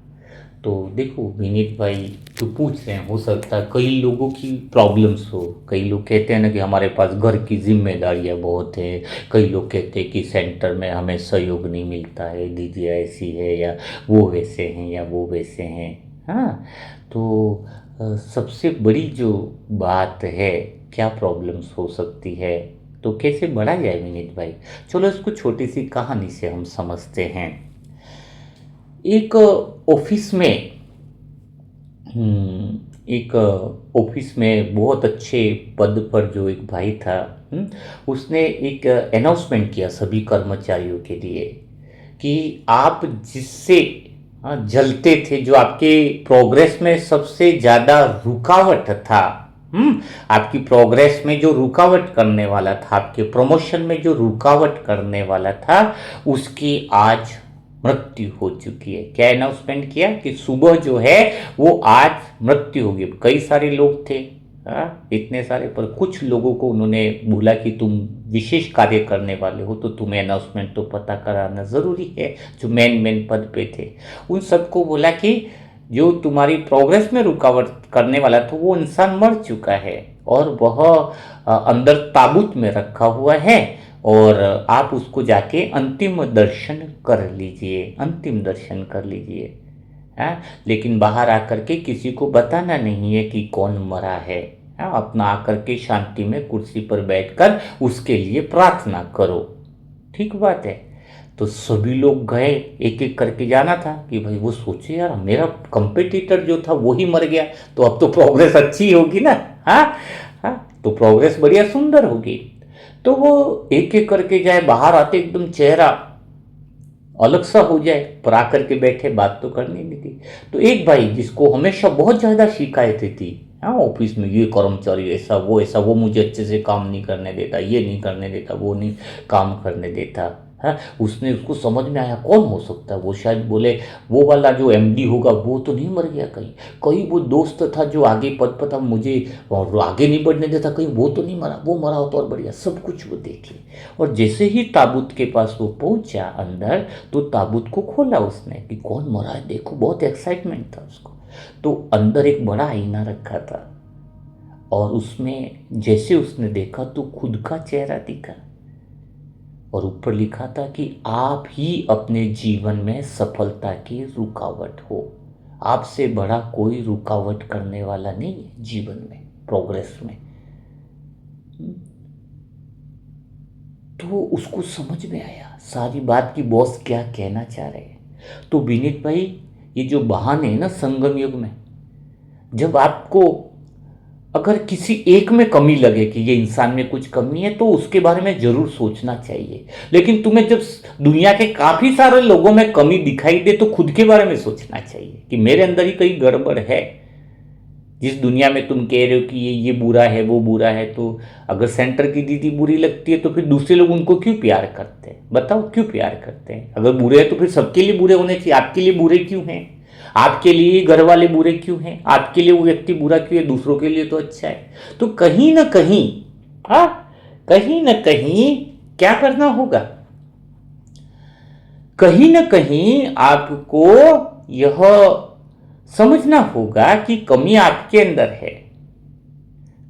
तो देखो विनीत भाई, जो पूछ रहे हैं, हो सकता है कई लोगों की प्रॉब्लम्स हो। कई लोग कहते हैं ना कि हमारे पास घर की जिम्मेदारियां बहुत है। कई लोग कहते हैं कि सेंटर में हमें सहयोग नहीं मिलता है, दीदी ऐसी है, या वो वैसे हैं, या वो वैसे हैं। हाँ, तो सबसे बड़ी जो बात है, क्या प्रॉब्लम्स हो सकती है, तो कैसे बढ़ा जाए विनीत भाई? चलो इसको छोटी सी कहानी से हम समझते हैं। एक ऑफिस में एक ऑफिस में बहुत अच्छे पद पर जो एक भाई था, उसने एक अनाउंसमेंट किया सभी कर्मचारियों के लिए कि आप जिससे जलते थे, जो आपके प्रोग्रेस में सबसे ज़्यादा रुकावट था, आपकी प्रोग्रेस में जो रुकावट करने वाला था, आपके प्रमोशन में जो रुकावट करने वाला था, उसकी आज मृत्यु हो चुकी है। क्या अनाउंसमेंट किया कि सुबह जो है वो आज मृत्यु होगी। कई सारे लोग थे, इतने सारे, पर कुछ लोगों को उन्होंने बोला कि तुम विशेष कार्य करने वाले हो तो तुम्हें अनाउंसमेंट तो पता कराना ज़रूरी है। जो मेन पद पे थे उन सबको बोला कि जो तुम्हारी प्रोग्रेस में रुकावट करने वाला था वो इंसान मर चुका है, और वह अंदर ताबूत में रखा हुआ है, और आप उसको जाके अंतिम दर्शन कर लीजिए, अंतिम दर्शन कर लीजिए। हाँ, लेकिन बाहर आकर के किसी को बताना नहीं है कि कौन मरा है। हाँ, अपना आकर के शांति में कुर्सी पर बैठकर उसके लिए प्रार्थना करो। ठीक बात है। तो सभी लोग गए, एक एक करके जाना था कि भाई, वो सोचे यार मेरा कंपेटिटर जो था वो ही मर गया, तो अब तो प्रोग्रेस अच्छी होगी ना। हाँ, हाँ, तो प्रोग्रेस बढ़िया सुंदर होगी। तो वो एक एक करके जाए, बाहर आते एकदम चेहरा अलग सा हो जाए, पर आकर के बैठे, बात तो करनी नहीं थी। तो एक भाई जिसको हमेशा बहुत ज़्यादा शिकायतें थी, हाँ, ऑफिस में ये कर्मचारी ऐसा, वो मुझे अच्छे से काम नहीं करने देता, ये नहीं करने देता, वो नहीं काम करने देता। हाँ, उसने उसको समझ में आया कौन हो सकता है वो, शायद बोले वो वाला जो एमडी होगा वो तो नहीं मर गया कहीं, कहीं वो दोस्त था जो आगे पद पर था मुझे और आगे नहीं बढ़ने देता, कहीं वो तो नहीं मरा, वो मरा हो तो और बढ़िया। सब कुछ वो देखे, और जैसे ही ताबूत के पास वो पहुंचा अंदर, तो ताबूत को खोला उसने कि कौन मरा है देखो, बहुत एक्साइटमेंट था उसको। तो अंदर एक बड़ा आईना रखा था, और उसमें जैसे उसने देखा तो खुद का चेहरा दिखा, और ऊपर लिखा था कि आप ही अपने जीवन में सफलता की रुकावट हो। आपसे बड़ा कोई रुकावट करने वाला नहीं है जीवन में, प्रोग्रेस में। तो उसको समझ में आया सारी बात की बॉस क्या कहना चाह रहे हैं। तो विनीत भाई, ये जो बहाने हैं ना संगम युग में, जब आपको अगर किसी एक में कमी लगे कि ये इंसान में कुछ कमी है तो उसके बारे में जरूर सोचना चाहिए। लेकिन तुम्हें जब दुनिया के काफी सारे लोगों में कमी दिखाई दे तो खुद के बारे में सोचना चाहिए कि मेरे अंदर ही कहीं गड़बड़ है। जिस दुनिया में तुम कह रहे हो कि ये बुरा है वो बुरा है, तो अगर सेंटर की दीदी बुरी लगती है तो फिर दूसरे लोग उनको क्यों प्यार करते हैं? बताओ क्यों प्यार करते हैं? अगर बुरे हैं तो फिर सबके लिए बुरे होने चाहिए, आपके लिए बुरे क्यों हैं? आपके लिए घर वाले बुरे क्यों हैं? आपके लिए वो व्यक्ति बुरा क्यों है? दूसरों के लिए तो अच्छा है। तो कहीं ना कहीं, हाँ, कहीं ना कहीं क्या करना होगा? कहीं ना कहीं आपको यह समझना होगा कि कमी आपके अंदर है।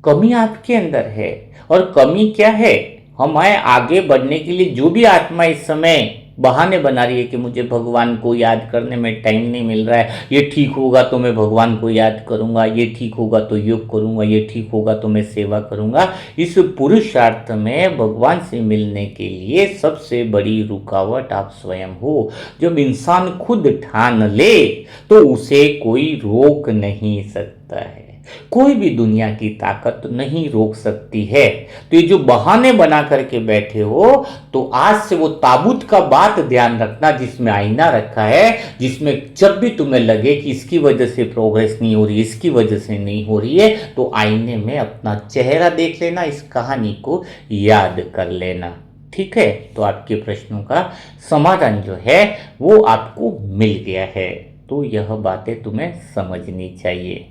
कमी आपके अंदर है। और कमी क्या है? हमें आगे बढ़ने के लिए जो भी आत्मा इस समय बहाने बना रही है कि मुझे भगवान को याद करने में टाइम नहीं मिल रहा है, ये ठीक होगा तो मैं भगवान को याद करूंगा, ये ठीक होगा तो योग करूंगा, ये ठीक होगा तो मैं सेवा करूंगा, इस पुरुषार्थ में भगवान से मिलने के लिए सबसे बड़ी रुकावट आप स्वयं हो। जब इंसान खुद ठान ले तो उसे कोई रोक नहीं सकता है। कोई भी दुनिया की ताकत नहीं रोक सकती है। तो ये जो बहाने बना करके बैठे हो, तो आज से वो ताबूत का बात ध्यान रखना जिसमें आईना रखा है, जिसमें जब भी तुम्हें लगे कि इसकी वजह से प्रोग्रेस नहीं हो रही, इसकी वजह से नहीं हो रही है, तो आईने में अपना चेहरा देख लेना, इस कहानी को याद कर लेना। ठीक है? तो आपके प्रश्नों का समाधान जो है वो आपको मिल गया है। तो यह बातें तुम्हें समझनी चाहिए।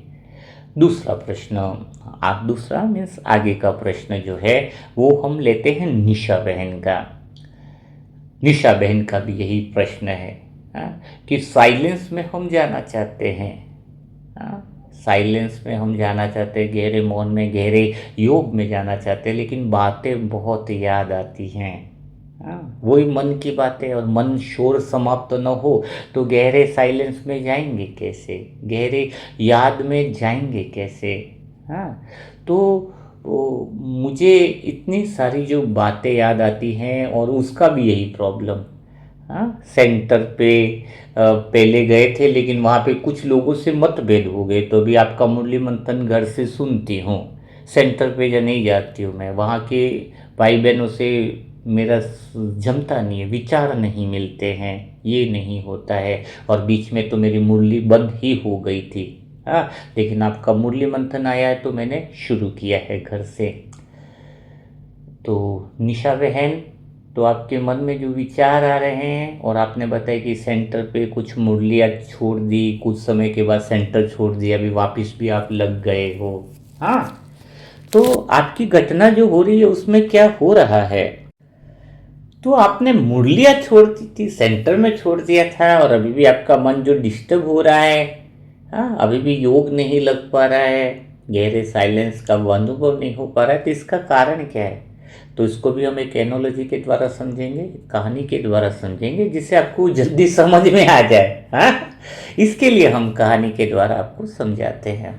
दूसरा प्रश्न, आप दूसरा मीन्स आगे का प्रश्न जो है वो हम लेते हैं निशा बहन का। निशा बहन का भी यही प्रश्न है, कि साइलेंस में हम जाना चाहते हैं। साइलेंस में हम जाना चाहते हैं, गहरे मौन में, गहरे योग में जाना चाहते हैं, लेकिन बातें बहुत याद आती हैं। वही मन की बातें, और मन शोर समाप्त न हो तो गहरे साइलेंस में जाएंगे कैसे? गहरे याद में जाएंगे कैसे? हाँ, तो मुझे इतनी सारी जो बातें याद आती हैं, और उसका भी यही प्रॉब्लम। हाँ, सेंटर पे पहले गए थे, लेकिन वहाँ पे कुछ लोगों से मतभेद हो गए, तो अभी आपका मुरली मंथन घर से सुनती हूँ, सेंटर पे या नहीं जाती हूँ मैं। वहाँ के भाई बहनों से मेरा जमता नहीं है, विचार नहीं मिलते हैं, ये नहीं होता है, और बीच में तो मेरी मुरली बंद ही हो गई थी। हाँ, लेकिन आपका मुरली मंथन आया है तो मैंने शुरू किया है घर से। तो निशा बहन, तो आपके मन में जो विचार आ रहे हैं, और आपने बताया कि सेंटर पे कुछ मुरलियाँ छोड़ दी, कुछ समय के बाद सेंटर छोड़ दिया, अभी वापस भी आप लग गए हो। हाँ, तो आपकी घटना जो हो रही है उसमें क्या हो रहा है? तो आपने मुरलियाँ छोड़ दी थी, सेंटर में छोड़ दिया था, और अभी भी आपका मन जो डिस्टर्ब हो रहा है, हाँ, अभी भी योग नहीं लग पा रहा है, गहरे साइलेंस का वो अनुभव नहीं हो पा रहा है, तो इसका कारण क्या है? तो इसको भी हम एक एनोलॉजी के द्वारा समझेंगे, कहानी के द्वारा समझेंगे, जिससे आपको जल्दी समझ में आ जाए। हाँ, इसके लिए हम कहानी के द्वारा आपको समझाते हैं।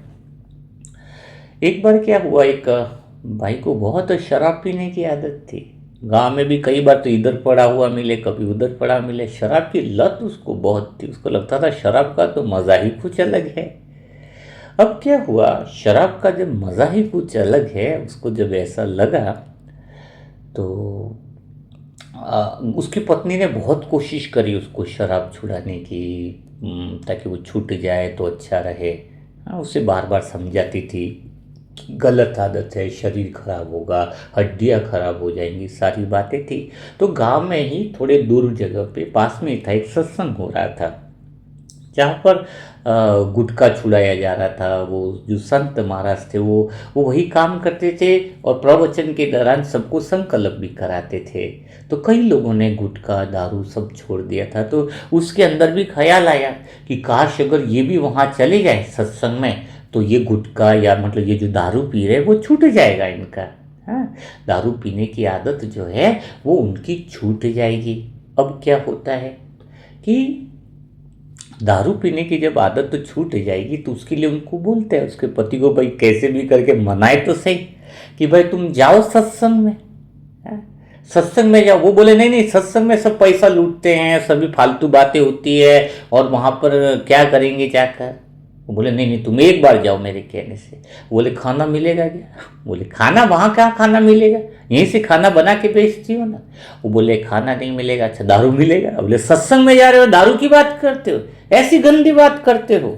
एक बार क्या हुआ, एक भाई को बहुत शराब पीने की आदत थी। गांव में भी कई बार तो इधर पड़ा हुआ मिले, कभी उधर पड़ा मिले, शराब की लत उसको बहुत थी। उसको लगता था शराब का तो मज़ा ही कुछ अलग है। अब क्या हुआ, शराब का जब मज़ा ही कुछ अलग है, उसको जब ऐसा लगा, तो उसकी पत्नी ने बहुत कोशिश करी उसको शराब छुड़ाने की, ताकि वो छूट जाए तो अच्छा रहे। हाँ, उसे बार बार समझाती थी, गलत आदत है, शरीर खराब होगा, हड्डियां खराब हो जाएंगी, सारी बातें थी। तो गांव में ही थोड़े दूर जगह पे पास में था, एक सत्संग हो रहा था, जहाँ पर गुटखा छुड़ाया जा रहा था। वो जो संत महाराज थे वो वही काम करते थे, और प्रवचन के दौरान सबको संकल्प भी कराते थे। तो कई लोगों ने गुटखा दारू सब छोड़ दिया था। तो उसके अंदर भी ख्याल आया कि काश अगर ये भी वहाँ चले जाए सत्संग में, तो ये गुटखा या मतलब ये जो दारू पी रहे वो छूट जाएगा इनका। हाँ, दारू पीने की आदत जो है वो उनकी छूट जाएगी। अब क्या होता है कि दारू पीने की जब आदत तो छूट जाएगी, तो उसके लिए उनको बोलते हैं, उसके पति को, भाई कैसे भी करके मनाए तो सही कि भाई तुम जाओ सत्संग में। सत्संग में जाओ। वो बोले नहीं नहीं, सत्संग में सब पैसा लूटते हैं, सभी फालतू बातें होती है, और वहाँ पर क्या करेंगे जाकर। वो बोले नहीं नहीं, तुम एक बार जाओ मेरे कहने से। बोले खाना मिलेगा क्या? बोले खाना वहाँ क्या खाना मिलेगा, यहीं से खाना बना के बेचती हो ना। वो बोले खाना नहीं मिलेगा, अच्छा दारू मिलेगा? बोले सत्संग में जा रहे हो, दारू की बात करते हो, ऐसी गंदी बात करते हो।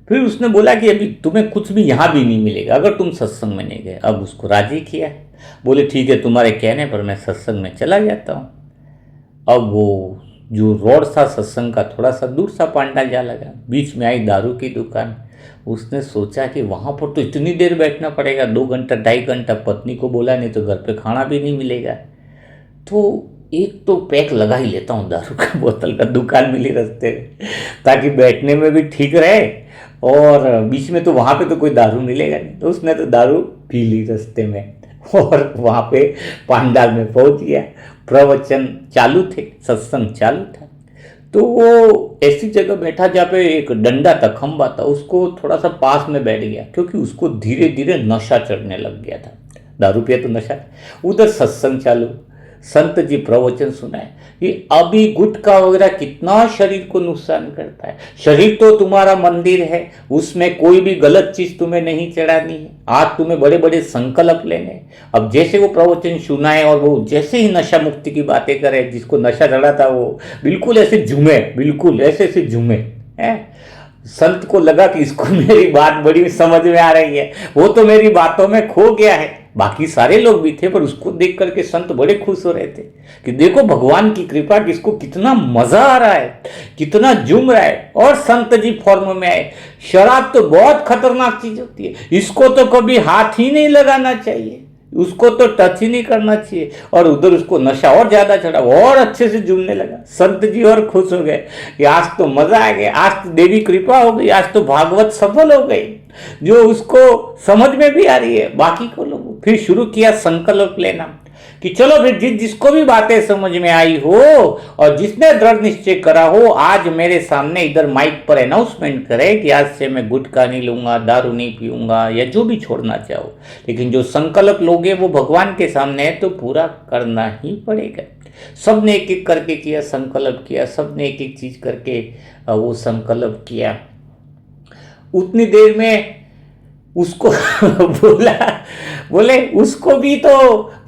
फिर उसने बोला कि अभी तुम्हें कुछ भी यहाँ भी नहीं मिलेगा अगर तुम सत्संग में नहीं गए। अब उसको राजी किया। बोले ठीक है, तुम्हारे कहने पर मैं सत्संग में चला जाता हूँ। अब वो जो रोड था सत्संग का, थोड़ा सा दूर सा पांडाल जा लगा, बीच में आई दारू की दुकान। उसने सोचा कि वहाँ पर तो इतनी देर बैठना पड़ेगा, 2 घंटा 2.5 घंटा। पत्नी को बोला नहीं तो घर पे खाना भी नहीं मिलेगा, तो एक तो पैक लगा ही लेता हूँ दारू का बोतल का, दुकान मिली रास्ते में, ताकि बैठने में भी ठीक रहे, और बीच में तो वहाँ पे तो कोई दारू मिलेगा नहीं। तो उसने तो दारू पी ली रास्ते में, और वहाँ पे पांडाल में पहुँच गया। प्रवचन चालू थे, सत्संग चालू था। तो वो ऐसी जगह बैठा जहाँ पे एक डंडा था, खंबा था, उसको थोड़ा सा पास में बैठ गया, क्योंकि उसको धीरे धीरे नशा चढ़ने लग गया था। दारू पिया तो नशा। उधर सत्संग चालू, संत जी प्रवचन सुनाए कि अभी गुटखा वगैरह कितना शरीर को नुकसान करता है। शरीर तो तुम्हारा मंदिर है, उसमें कोई भी गलत चीज तुम्हें नहीं चढ़ानी है। आज तुम्हें बड़े बड़े संकल्प लेने। अब जैसे वो प्रवचन सुनाए और वो जैसे ही नशा मुक्ति की बातें करे, जिसको नशा चढ़ा था वो बिल्कुल ऐसे झूमे, बिल्कुल ऐसे ऐसे झूमे है। संत को लगा कि इसको मेरी बात बड़ी समझ में आ रही है, वो तो मेरी बातों में खो गया है। बाकी सारे लोग भी थे, पर उसको देख करके संत बड़े खुश हो रहे थे कि देखो भगवान की कृपा, कि इसको कितना मजा आ रहा है, कितना झूम रहा है। और संत जी फॉर्म में आए। शराब तो बहुत खतरनाक चीज होती है, इसको तो कभी हाथ ही नहीं लगाना चाहिए, उसको तो टच ही नहीं करना चाहिए। और उधर उसको नशा और ज्यादा चढ़ा, और अच्छे से झूमने लगा। संत जी और खुश हो गए कि आज तो मजा आ गया, आज तो देवी कृपा हो गई, आज तो भागवत सफल हो गई, जो उसको समझ में भी आ रही है, बाकी को लोग। फिर शुरू किया संकल्प लेना कि चलो फिर जिसको भी बातें समझ में आई हो और जिसने दृढ़ निश्चय करा हो, आज मेरे सामने इधर माइक पर अनाउंसमेंट करे कि आज से मैं गुटखा नहीं लूंगा, दारू नहीं पीऊंगा, या जो भी छोड़ना चाहो। लेकिन जो संकल्प लोगे वो भगवान के सामने है तो पूरा करना ही पड़ेगा। सबने एक एक करके किया, संकल्प किया, सबने एक एक चीज करके वो संकल्प किया। उतनी देर में उसको बोले उसको भी तो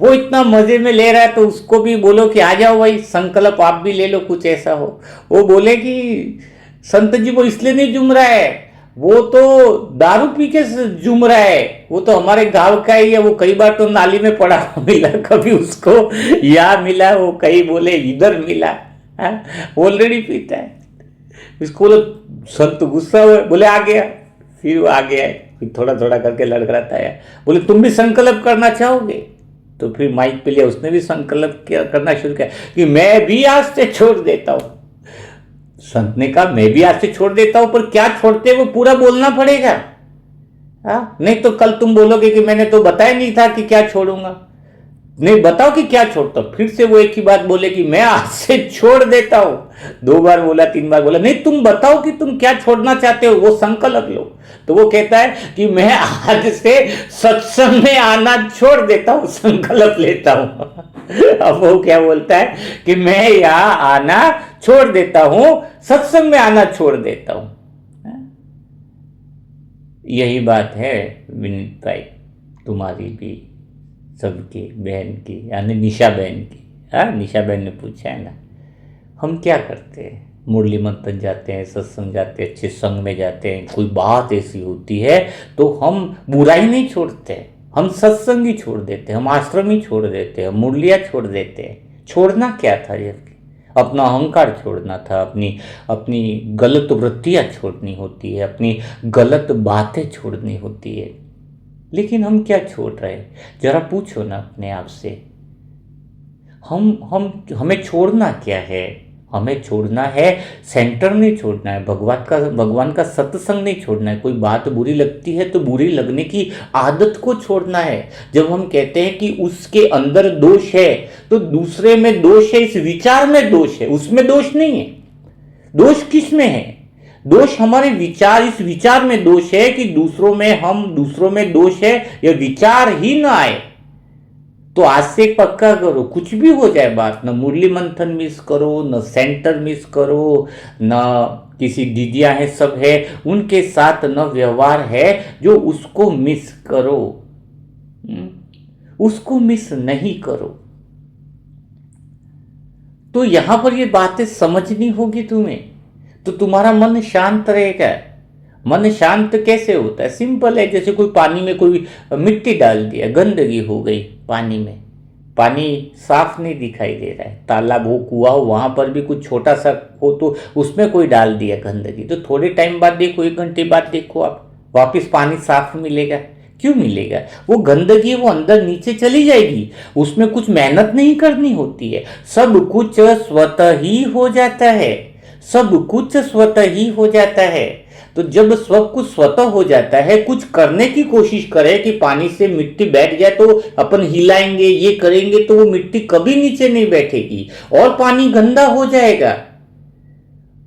वो इतना मजे में ले रहा है, तो उसको भी बोलो कि आ जाओ भाई, संकल्प आप भी ले लो, कुछ ऐसा हो। वो बोले कि संत जी वो इसलिए नहीं झूम रहा है, वो तो दारू पी के झूम रहा है, वो तो हमारे गांव का ही है, वो कई बार तो नाली में पड़ा मिला, कभी उसको यहाँ मिला, वो कहीं बोले इधर मिला, ऑलरेडी पीता है। इसको बोलो, संत गुस्सा हुए, बोले आ गया। फिर वो आ गया, फिर थोड़ा थोड़ा करके लड़खड़ाता है। बोले तुम भी संकल्प करना चाहोगे? तो फिर माइक पे लिया, उसने भी संकल्प करना शुरू किया कि मैं भी आज से छोड़ देता हूं। संत ने कहा मैं भी आज से छोड़ देता हूं, पर क्या छोड़ते वो पूरा बोलना पड़ेगा। नहीं तो कल तुम बोलोगे कि मैंने तो बताया नहीं था कि क्या छोड़ूंगा। नहीं, बताओ कि क्या छोड़ता हूं। फिर से वो एक ही बात बोले कि मैं आज से छोड़ देता हूं। 2 बार बोला, 3 बार बोला, नहीं तुम बताओ कि तुम क्या छोड़ना चाहते हो, वो संकल्प लो। तो वो कहता है कि मैं आज से सत्संग में आना छोड़ देता हूं, संकल्प लेता हूं। अब वो क्या बोलता है कि मैं यहाँ आना छोड़ देता हूं, सत्संग में आना छोड़ देता हूं। यही बात है विनीत भाई, तुम्हारी भी, सबकी, बहन की, यानी निशा बहन की। निशा बहन ने पूछा है ना, हम क्या करते हैं? मुरली मंत्र जाते हैं, सत्संग जाते हैं, अच्छे संग में जाते हैं, कोई बात ऐसी होती है तो हम बुराई नहीं छोड़ते, हम सत्संग ही छोड़ देते हैं, हम आश्रम ही छोड़ देते हैं, मुरलियाँ छोड़ देते हैं। छोड़ना क्या था? जबकि अपना अहंकार छोड़ना था, अपनी गलत वृत्तियाँ छोड़नी होती है, अपनी गलत बातें छोड़नी होती है। लेकिन हम क्या छोड़ रहे हैं? जरा पूछो ना अपने आप से। हमें छोड़ना क्या है? हमें छोड़ना है, सेंटर नहीं छोड़ना है, भगवान का सत्संग नहीं छोड़ना है। कोई बात बुरी लगती है तो बुरी लगने की आदत को छोड़ना है। जब हम कहते हैं कि उसके अंदर दोष है, तो दूसरे में दोष है, इस विचार में दोष है, उसमें दोष नहीं है। दोष किस में है? दोष हमारे विचार, इस विचार में दोष है कि दूसरों में दोष है, यह विचार ही ना आए। तो आज से पक्का करो, कुछ भी हो जाए बात, न मुरली मंथन मिस करो, न सेंटर मिस करो, न किसी दीदियां हैं सब है उनके साथ न व्यवहार है जो उसको मिस करो। उसको मिस नहीं करो। तो यहां पर ये बातें समझनी होगी तुम्हें, तो तुम्हारा मन शांत रहेगा। मन शांत कैसे होता है? सिंपल है, जैसे कोई पानी में कोई मिट्टी डाल दिया, गंदगी हो गई पानी में, पानी साफ नहीं दिखाई दे रहा है, तालाब हो कुआं हो वहां पर भी कुछ छोटा सा हो तो उसमें कोई डाल दिया गंदगी, तो थोड़े टाइम बाद देखो, 1 घंटे बाद देखो आप, वापिस पानी साफ मिलेगा? क्यों मिलेगा? वो गंदगी वो अंदर नीचे चली जाएगी, उसमें कुछ मेहनत नहीं करनी होती है, सब कुछ स्वतः ही हो जाता है, सब कुछ स्वतः ही हो जाता है। तो जब सब कुछ स्वतः हो जाता है, कुछ करने की कोशिश करें कि पानी से मिट्टी बैठ जाए तो अपन हिलाएंगे, ये करेंगे तो वो मिट्टी कभी नीचे नहीं बैठेगी और पानी गंदा हो जाएगा।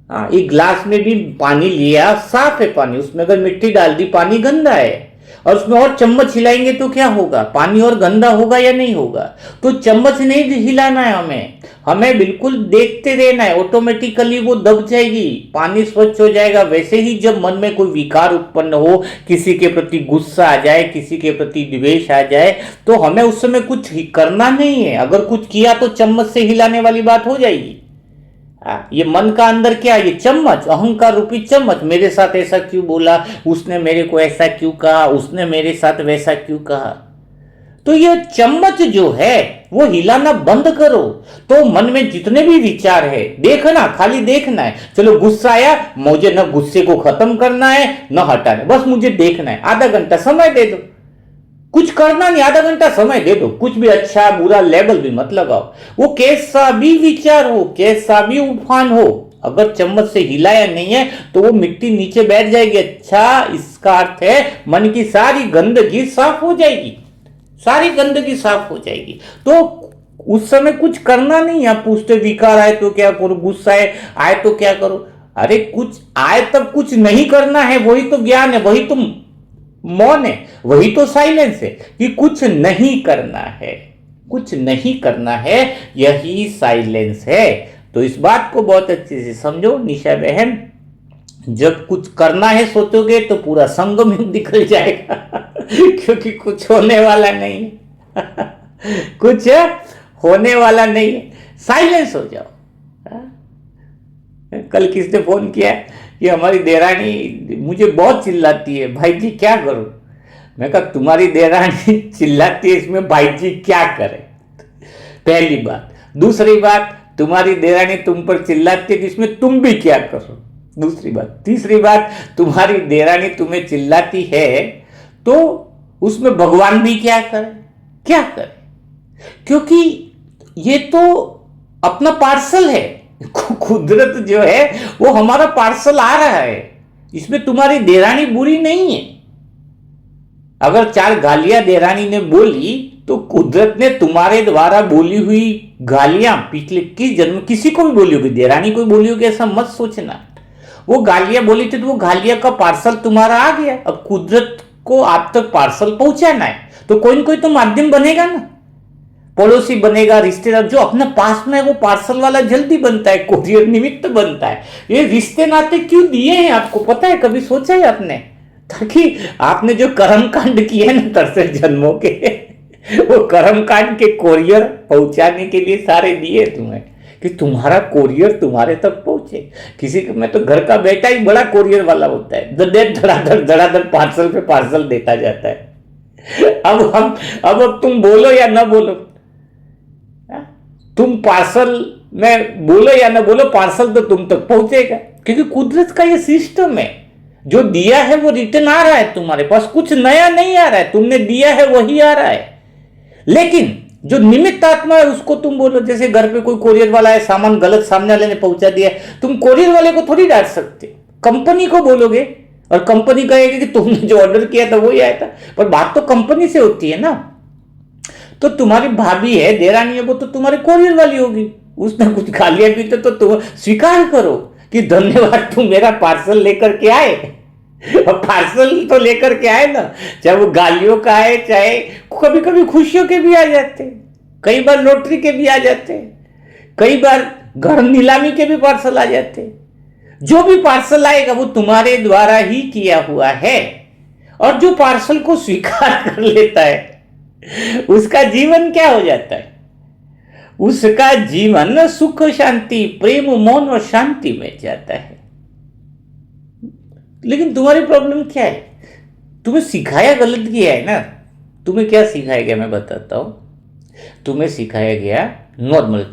एक ग्लास में भी पानी लिया, साफ है पानी, उसमें अगर मिट्टी डाल दी पानी गंदा है, और उसमें और चम्मच हिलाएंगे तो क्या होगा? पानी और गंदा होगा या नहीं होगा? तो चम्मच नहीं हिलाना है हमें, हमें बिल्कुल देखते रहना है, ऑटोमेटिकली वो दब जाएगी, पानी स्वच्छ हो जाएगा। वैसे ही जब मन में कोई विकार उत्पन्न हो, किसी के प्रति गुस्सा आ जाए, किसी के प्रति द्वेष आ जाए, तो हमें उस समय कुछ करना नहीं है, अगर कुछ किया तो चम्मच से हिलाने वाली बात हो जाएगी। ये मन का अंदर क्या, ये चम्मच, अहंकार रूपी चम्मच, मेरे साथ ऐसा क्यों बोला, उसने मेरे को ऐसा क्यों कहा, उसने मेरे साथ वैसा क्यों कहा, तो ये चम्मच जो है वो हिलाना बंद करो। तो मन में जितने भी विचार है देखना, खाली देखना है, चलो गुस्सा आया, मुझे न गुस्से को खत्म करना है न हटाना, बस मुझे देखना है, आधा घंटा समय दे दो, कुछ करना नहीं, आधा घंटा समय दे दो, कुछ भी अच्छा बुरा लेबल भी मत लगाओ, वो कैसा भी विचार हो, कैसा भी उफान हो, अगर चम्मच से हिलाया नहीं है तो वो मिट्टी नीचे बैठ जाएगी। अच्छा, इसका अर्थ है मन की सारी गंदगी साफ हो जाएगी, सारी गंदगी साफ हो जाएगी। तो उस समय कुछ करना नहीं। आप पूछते विकार आए तो क्या करो, गुस्सा आए तो क्या करो? अरे कुछ आए तब कुछ नहीं करना है, वही तो ज्ञान है, वही तो मौन है, वही तो साइलेंस है, कि कुछ नहीं करना है, कुछ नहीं करना है, यही साइलेंस है। तो इस बात को बहुत अच्छे से समझो निशा बहन, जब कुछ करना है सोचोगे तो पूरा संगम ही निकल जाएगा क्योंकि कुछ होने वाला नहीं कुछ होने वाला नहीं है, साइलेंस हो जाओ। कल किसने फोन किया कि हमारी देरानी मुझे बहुत चिल्लाती है, भाई जी क्या करूं? मैं कहा तुम्हारी देरानी चिल्लाती है, इसमें भाई जी क्या करे? पहली बात। दूसरी बात, तुम्हारी देरानी तुम पर चिल्लाती है, इसमें तुम भी क्या करो? दूसरी बात। तीसरी बात, तुम्हारी देरानी तुम्हें चिल्लाती है तो उसमें भगवान भी क्या करे? क्या करे? क्योंकि ये तो अपना पार्सल है, कुदरत जो है वो हमारा पार्सल आ रहा है, इसमें तुम्हारी देरानी बुरी नहीं है। अगर 4 गालियां देरानी ने बोली तो कुदरत ने तुम्हारे द्वारा बोली हुई गालियां पिछले किस जन्म किसी को भी बोली होगी, देरानी को बोली होगी ऐसा मत सोचना। वो गालियां बोली थी तो वो गालियां का पार्सल तुम्हारा आ गया, अब कुदरत को आप तक पार्सल पहुंचाना है तो कोई ना कोई तो माध्यम बनेगा ना, पड़ोसी बनेगा, रिश्तेदार जो अपने पास में है वो पार्सल वाला जल्दी बनता है, कोरियर निमित्त बनता है। ये रिश्ते नाते क्यों दिए हैं आपको पता है? कभी सोचा है आपने? ताकि आपने जो कर्म कांड किए ना 63 जन्मों के वो कर्म कांड के कोरियर पहुंचाने के लिए सारे दिए तुम्हें, कि तुम्हारा कोरियर तुम्हारे तक पहुंचे। किसी में तो घर का बेटा ही बड़ा कोरियर वाला होता है, धड़ाधड़ पार्सल पे पार्सल देता जाता है। अब तुम बोलो या ना बोलो, तुम पार्सल में बोलो या ना बोलो, पार्सल तो तुम तक पहुंचेगा, क्योंकि कुदरत का ये सिस्टम है। जो दिया है वो रिटर्न आ रहा है तुम्हारे पास, कुछ नया नहीं आ रहा है, तुमने दिया है वही आ रहा है। लेकिन जो निमित्त आत्मा है उसको तुम बोलो, जैसे घर पे कोई कोरियर वाला है, सामान गलत सामने वाले ने पहुंचा दिया, तुम कोरियर वाले को थोड़ी डांट सकते, कंपनी को बोलोगे और कंपनी कहेगी कि तुमने जो ऑर्डर किया था वही आया था, पर बात तो कंपनी से होती है ना। तो तुम्हारी भाभी है, देरानी है, वो तो तुम्हारी कोरियर वाली होगी, उसने कुछ गालियां दी तो तुम स्वीकार करो कि धन्यवाद तुम मेरा पार्सल लेकर के आए, अब पार्सल तो लेकर के आए ना, चाहे वो गालियों का आए, चाहे कभी कभी खुशियों के भी आ जाते हैं, कई बार लॉटरी के भी आ जाते हैं, कई बार घर नीलामी के भी पार्सल आ जाते हैं। जो भी पार्सल आएगा वो तुम्हारे द्वारा ही किया हुआ है, और जो पार्सल को स्वीकार कर लेता है उसका जीवन क्या हो जाता है? उसका जीवन सुख, शांति, प्रेम, मौन और शांति में जाता है। लेकिन तुम्हारी प्रॉब्लम क्या है? तुम्हें सिखाया गलत गया है ना। तुम्हें क्या सिखाया गया मैं बताता हूं। तुम्हें सिखाया गया नॉर्मल,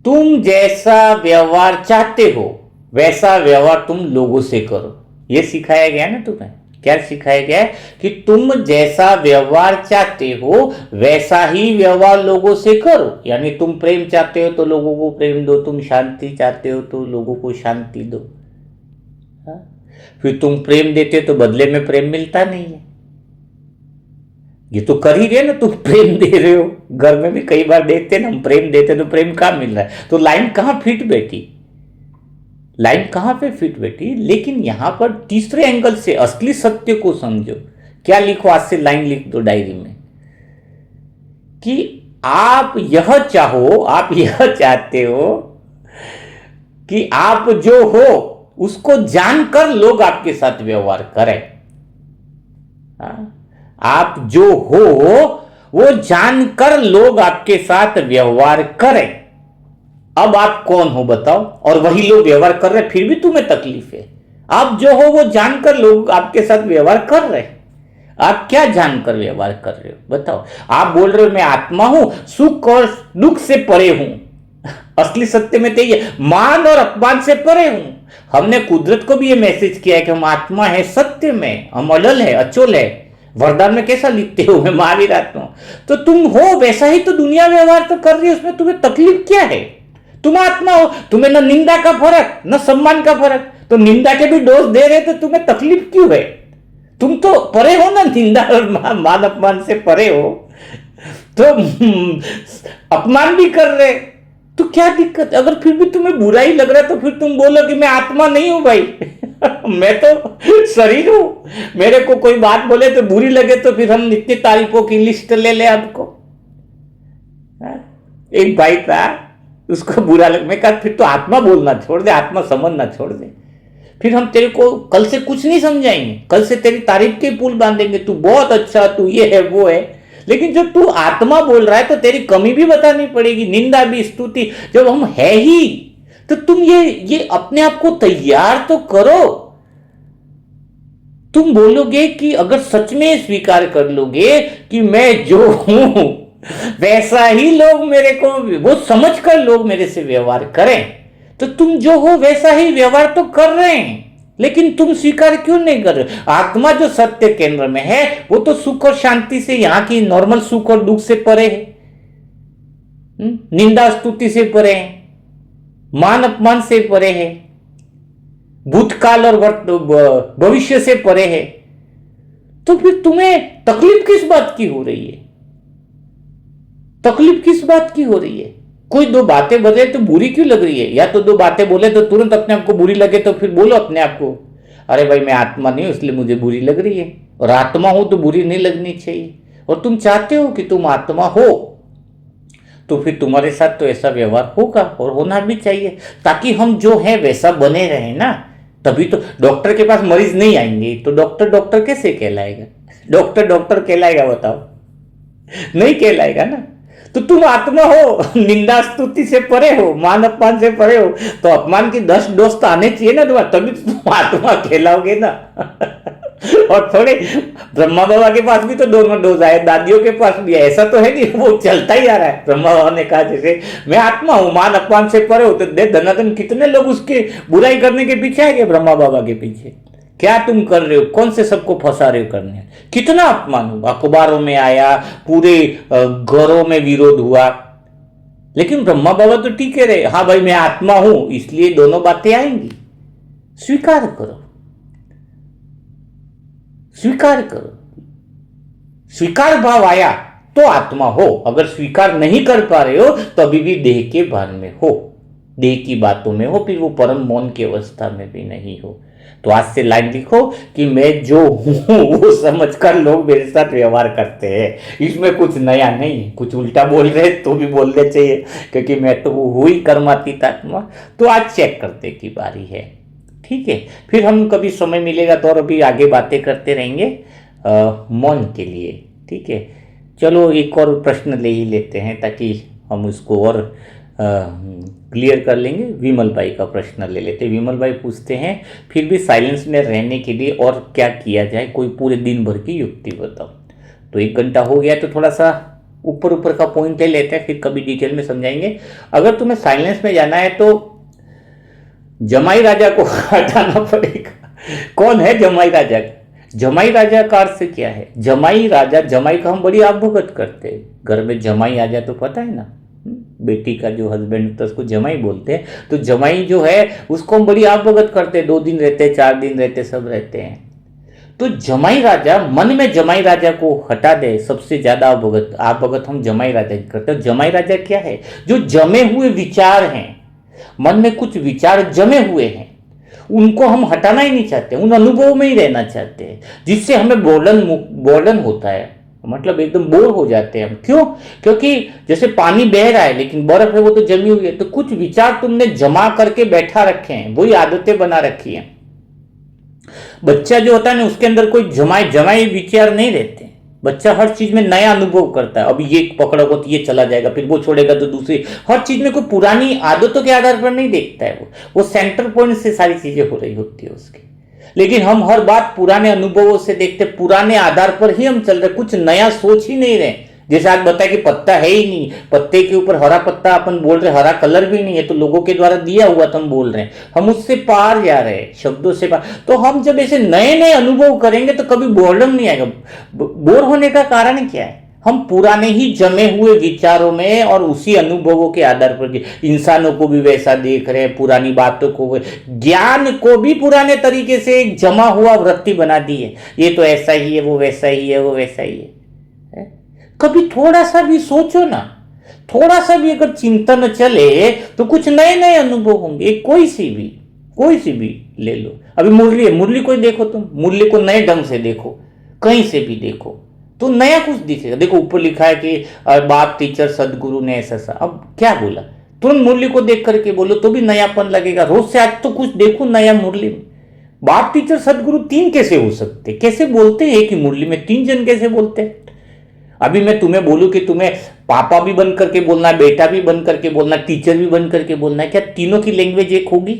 तुम जैसा व्यवहार चाहते हो वैसा व्यवहार तुम लोगों से करो, यह सिखाया गया ना तुम्हें। क्या सिखाया गया है? कि तुम जैसा व्यवहार चाहते हो वैसा ही व्यवहार लोगों से करो। यानी तुम प्रेम चाहते हो तो लोगों को प्रेम दो, तुम शांति चाहते हो तो लोगों को शांति दो। हाँ? फिर तुम प्रेम देते हो तो बदले में प्रेम मिलता नहीं है। ये तो कर ही रहे ना, तुम प्रेम दे रहे हो। घर में भी कई बार देखते ना, हम प्रेम देते तो प्रेम कहाँ मिल रहा है? तो लाइन कहाँ फिट बैठी? लाइन कहां पे फिट बैठी? लेकिन यहां पर तीसरे एंगल से असली सत्य को समझो। क्या लिखो, आज से लाइन लिख दो डायरी में कि आप यह चाहो, आप यह चाहते हो कि आप जो हो उसको जानकर लोग आपके साथ व्यवहार करें। आप जो हो वो जानकर लोग आपके साथ व्यवहार करें। अब आप कौन हो बताओ? और वही लोग व्यवहार कर रहे, फिर भी तुम्हें तकलीफ है। आप जो हो वो जानकर लोग आपके साथ व्यवहार कर रहे। आप क्या जानकर व्यवहार कर रहे हो बताओ? आप बोल रहे हो मैं आत्मा हूं, सुख और दुख से परे हूं। असली सत्य में तो ये मान और अपमान से परे हूं। हमने कुदरत को भी ये मैसेज किया है कि हम आत्मा है, सत्य में हम अडल है, अचोल है। वरदान में कैसा लिखते हो, मैं महावीर आत्मा हूं। तो तुम हो वैसा ही तो दुनिया व्यवहार तो कर रही है, उसमें तुम्हें तकलीफ क्या है? तुम आत्मा हो, तुम्हें न निंदा का फर्क न सम्मान का फर्क। तो निंदा के भी डोज दे रहे तो तुम्हें तकलीफ क्यों है? तुम तो परे हो ना, निंदा और मान अपमान से परे हो, तो अपमान भी कर रहे, तो क्या दिक्कत? अगर फिर भी तुम्हें बुरा ही लग रहा है तो फिर तुम बोलो कि मैं आत्मा नहीं हूं भाई मैं तो शरीर हूं। मेरे को कोई बात बोले तो बुरी लगे तो फिर हम नित्य तारीफों की लिस्ट ले ले आपको। एक भाई था, उसको बुरा लग, मैं कहा फिर तो आत्मा बोलना छोड़ दे, आत्मा समझना छोड़ दे, फिर हम तेरे को कल से कुछ नहीं समझाएंगे, कल से तेरी तारीफ के पुल बांधेंगे, तू बहुत अच्छा, तू ये है वो है। लेकिन जब तू आत्मा बोल रहा है तो तेरी कमी भी बतानी पड़ेगी, निंदा भी, स्तुति। जब हम है ही तो तुम ये अपने आप को तैयार तो करो। तुम बोलोगे कि अगर सच में स्वीकार कर लोगे कि मैं जो हूं वैसा ही लोग मेरे को, वो समझ कर लोग मेरे से व्यवहार करें, तो तुम जो हो वैसा ही व्यवहार तो कर रहे हैं। लेकिन तुम स्वीकार क्यों नहीं कर रहे? आत्मा जो सत्य केंद्र में है वो तो सुख और शांति से, यहां की नॉर्मल सुख और दुख से परे है, निंदा स्तुति से परे है, मान अपमान से परे है, भूतकाल और भविष्य से परे है। तो फिर तुम्हें तकलीफ किस बात की हो रही है? तकलीफ किस बात की हो रही है? कोई दो बातें बोले तो बुरी क्यों लग रही है? या तो दो बातें बोले तो तुरंत अपने आप को बुरी लगे तो फिर बोलो अपने आप को, अरे भाई मैं आत्मा नहीं हूं इसलिए मुझे बुरी लग रही है, और आत्मा हूं तो बुरी नहीं लगनी चाहिए। और तुम चाहते हो कि तुम आत्मा हो तो फिर तुम्हारे साथ तो ऐसा व्यवहार होगा और होना भी चाहिए, ताकि हम जो है वैसा बने रहे ना। तभी तो डॉक्टर के पास मरीज नहीं आएंगे, तो डॉक्टर डॉक्टर कैसे कहलाएगा? डॉक्टर डॉक्टर कहलाएगा बताओ? नहीं कहलाएगा ना। तो तुम आत्मा हो, निंदा स्तुति से परे हो, मान अपमान से परे हो, तो अपमान की 10 डोज तो आने चाहिए ना तुम्हारा, तभी तो तुम आत्मा कहलाओगे ना और थोड़े ब्रह्मा बाबा के पास भी तो दोनों डोज आए, दादियों के पास भी, ऐसा तो है नहीं वो चलता ही आ रहा है। ब्रह्मा बाबा ने कहा जैसे मैं आत्मा हूं, मान अपमान से परे हो, तो दे धनाधन कितने लोग उसके बुराई करने के पीछे आ गए, ब्रह्मा बाबा के पीछे। क्या तुम कर रहे हो? कौन से सबको फंसा रहे हो करने? कितना अपमान हुआ, अखबारों में आया, पूरे घरों में विरोध हुआ, लेकिन ब्रह्मा बाबा तो टीके रहे, हाँ भाई मैं आत्मा हूं, इसलिए दोनों बातें आएंगी। स्वीकार करो, स्वीकार करो। स्वीकार भाव आया तो आत्मा हो, अगर स्वीकार नहीं कर पा रहे हो तो अभी भी देह के भान में हो। देह की बातों में हो, फिर वो परम मौन की अवस्था में भी नहीं हो। तो आज से लाइन लिखो कि मैं जो हूँ वो समझकर लोग मेरे साथ व्यवहार करते हैं। इसमें कुछ नया नहीं है, कुछ उल्टा बोल रहे तो भी बोलने चाहिए, क्योंकि मैं तो हुई कर्मातीत आत्मा। तो आज चेक करने की बारी है, ठीक है। फिर हम कभी समय मिलेगा तो और अभी आगे बातें करते रहेंगे मौन के लिए, ठीक है। चलो एक और प्रश्न ले ही लेते हैं ताकि हम उसको और क्लियर कर लेंगे। विमल भाई का प्रश्न ले लेते हैं। विमल भाई पूछते हैं, फिर भी साइलेंस में रहने के लिए और क्या किया जाए, कोई पूरे दिन भर की युक्ति बताओ। तो 1 घंटा हो गया तो थोड़ा सा ऊपर ऊपर का पॉइंट ले लेते हैं, फिर कभी डिटेल में समझाएंगे। अगर तुम्हें साइलेंस में जाना है तो जमाई राजा को हटाना पड़ेगा। कौन है जमाई राजा? जमाई राजा का अर्थ क्या है? जमाई राजा, जमाई का हम बड़ी अवभगत करते हैं। घर में जमाई आ जाए तो पता है ना, बेटी का जो हस्बैंड होता है उसको जमाई बोलते हैं। तो जमाई जो है उसको हम बड़ी अवभगत करते हैं, 2 दिन रहते हैं, 4 दिन रहते, सब रहते हैं। तो जमाई राजा, मन में जमाई राजा को हटा दे, सबसे ज्यादा अवभगत हम जमाई राजा की करते हैं। जमाई राजा क्या है? जो जमे हुए विचार हैं, मन में कुछ विचार जमे हुए हैं, उनको हम हटाना ही नहीं चाहते, उन अनुभवों में ही रहना चाहते हैं, जिससे हमें बोर्डन होता है, मतलब एकदम बोर हो जाते हैं हम। क्यों? क्योंकि जैसे पानी बह रहा है लेकिन बर्फ है वो तो जमी हुई है, तो कुछ विचार तुमने जमा करके बैठा रखे हैं, वही आदतें बना रखी हैं। बच्चा जो होता है ना, उसके अंदर कोई जमाए विचार नहीं रहते। बच्चा हर चीज में नया अनुभव करता है। अभी ये पकड़ोगे तो ये चला जाएगा, फिर वो छोड़ेगा तो दूसरी, हर चीज में कोई पुरानी आदतों के आधार पर नहीं देखता है। वो सेंटर पॉइंट से सारी चीजें हो रही होती है उसकी। लेकिन हम हर बात पुराने अनुभवों से देखते, पुराने आधार पर ही हम चल रहे, कुछ नया सोच ही नहीं रहे। जैसे आज बताया कि पत्ता है ही नहीं, पत्ते के ऊपर हरा पत्ता अपन बोल रहे, हरा कलर भी नहीं है, तो लोगों के द्वारा दिया हुआ तो हम बोल रहे हैं, हम उससे पार जा रहे हैं, शब्दों से पार। तो हम जब ऐसे नए नए अनुभव करेंगे तो कभी बोर्डम नहीं आएगा। बोर होने का कारण क्या है? हम पुराने ही जमे हुए विचारों में और उसी अनुभवों के आधार पर इंसानों को भी वैसा देख रहे हैं, पुरानी बातों को, ज्ञान को भी पुराने तरीके से एक जमा हुआ वृत्ति बना दी है। ये तो ऐसा ही है, वो वैसा ही है, वो वैसा ही है। कभी थोड़ा सा भी सोचो ना, थोड़ा सा भी अगर चिंतन चले तो कुछ नए नए अनुभव होंगे। कोई सी भी ले लो। अभी मुरली है, मुरली को देखो, तुम मुरली को नए ढंग से देखो, कहीं से भी देखो तो नया कुछ दिखेगा। देखो ऊपर लिखा है कि बाप टीचर सदगुरु ने ऐसा सा, अब क्या बोला, तुरंत मुरली को देख करके बोलो तो भी नयापन लगेगा। रोज से आज तो कुछ देखो नया मुरली में। बाप टीचर सदगुरु 3 कैसे हो सकते? कैसे बोलते हैं कि मुरली में 3 जन कैसे बोलते हैं? अभी मैं तुम्हें बोलूं कि तुम्हें पापा भी बन करके बोलना है, बेटा भी बन करके बोलना है, टीचर भी बन करके बोलना है, क्या तीनों की लैंग्वेज एक होगी?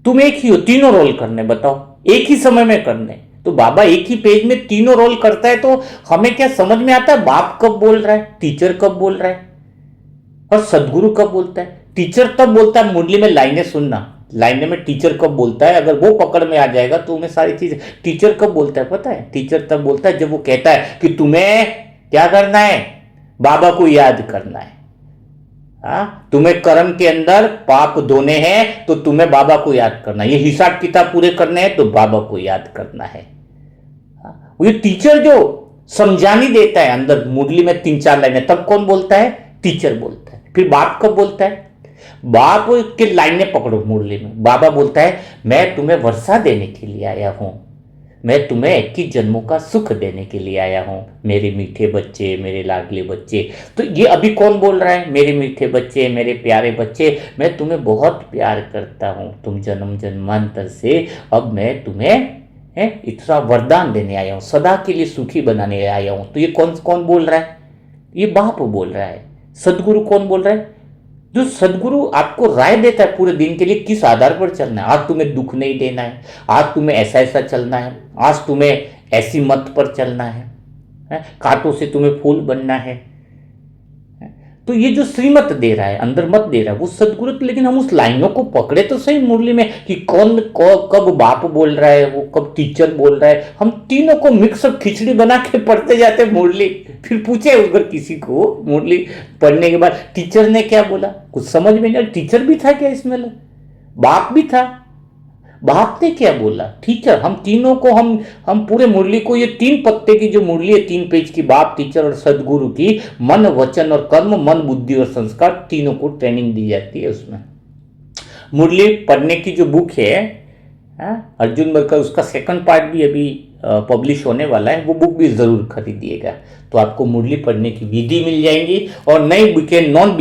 तुम एक ही हो, तीनों रोल करने, बताओ, एक ही समय में करने। तो बाबा एक ही पेज में तीनों रोल करता है, तो हमें क्या समझ में आता है बाप कब बोल रहा है, टीचर कब बोल रहा है और सदगुरु कब बोलता है? टीचर तब बोलता है मुरली में लाइनें सुनना, लाइने में टीचर कब बोलता है, अगर वो पकड़ में आ जाएगा तो तुम्हें सारी चीज। टीचर कब बोलता है पता है? टीचर तब बोलता है जब वो कहता है कि तुम्हें क्या करना है, बाबा को याद करना है। तुम्हें कर्म के अंदर पाप धोने हैं तो तुम्हें बाबा को याद करना है, ये हिसाब किताब पूरे करने हैं तो बाबा को याद करना है। ये टीचर जो समझानी देता है अंदर मुरली में 3-4 लाइनें, तब कौन बोलता है? टीचर बोलता है। फिर बाप कब बोलता है? बाप के लाइनें पकड़ो मुरली में, बाबा बोलता है मैं तुम्हें वर्षा देने के लिए आया हूं, मैं तुम्हें 21 जन्मों का सुख देने के लिए आया हूं, मेरे मीठे बच्चे, मेरे लाडले बच्चे। तो ये अभी कौन बोल रहा है? मेरे मीठे बच्चे, मेरे प्यारे बच्चे, मैं तुम्हें बहुत प्यार करता हूं, तुम जन्म जन्मांतर से, अब मैं तुम्हें इतना वरदान देने आया हूं, सदा के लिए सुखी बनाने आया हूं। तो ये कौन बोल रहा है? ये बाप बोल रहा है। सदगुरु कौन बोल रहा है? जो सदगुरु आपको राय देता है पूरे दिन के लिए, किस आधार पर चलना है। आज तुम्हें दुख नहीं देना है, आज तुम्हें ऐसा ऐसा चलना है, आज तुम्हें ऐसी मत पर चलना है, कांटों से तुम्हें फूल बनना है। तो ये जो श्रीमत दे रहा है, अंदर मत दे रहा है वो सदगुरु। लेकिन हम उस लाइनों को पकड़े तो सही मुरली में कि कौन कब बाप बोल रहा है, वो कब टीचर बोल रहा है। हम तीनों को मिक्सअप खिचड़ी बना के पढ़ते जाते मुरली। फिर पूछे अगर किसी को मुरली पढ़ने के बाद टीचर ने क्या बोला, कुछ समझ में नहीं, टीचर भी था क्या इसमें, बाप भी था। बाप ने क्या बोला? टीचर, हम तीनों को, हम पूरे मुरली को, ये 3 पत्ते की जो मुरली है 3 पेज की, बाप, टीचर और सदगुरु की, मन, वचन और कर्म, मन, बुद्धि और संस्कार, तीनों को ट्रेनिंग दी जाती है उसमें। मुरली पढ़ने की जो बुक है, अर्जुन बरकर, उसका सेकंड पार्ट भी अभी पब्लिश होने वाला है, वो बुक भी जरूर खरीदिएगा, तो आपको मुरली पढ़ने की विधि मिल जाएंगी। और नई बुकें, नॉन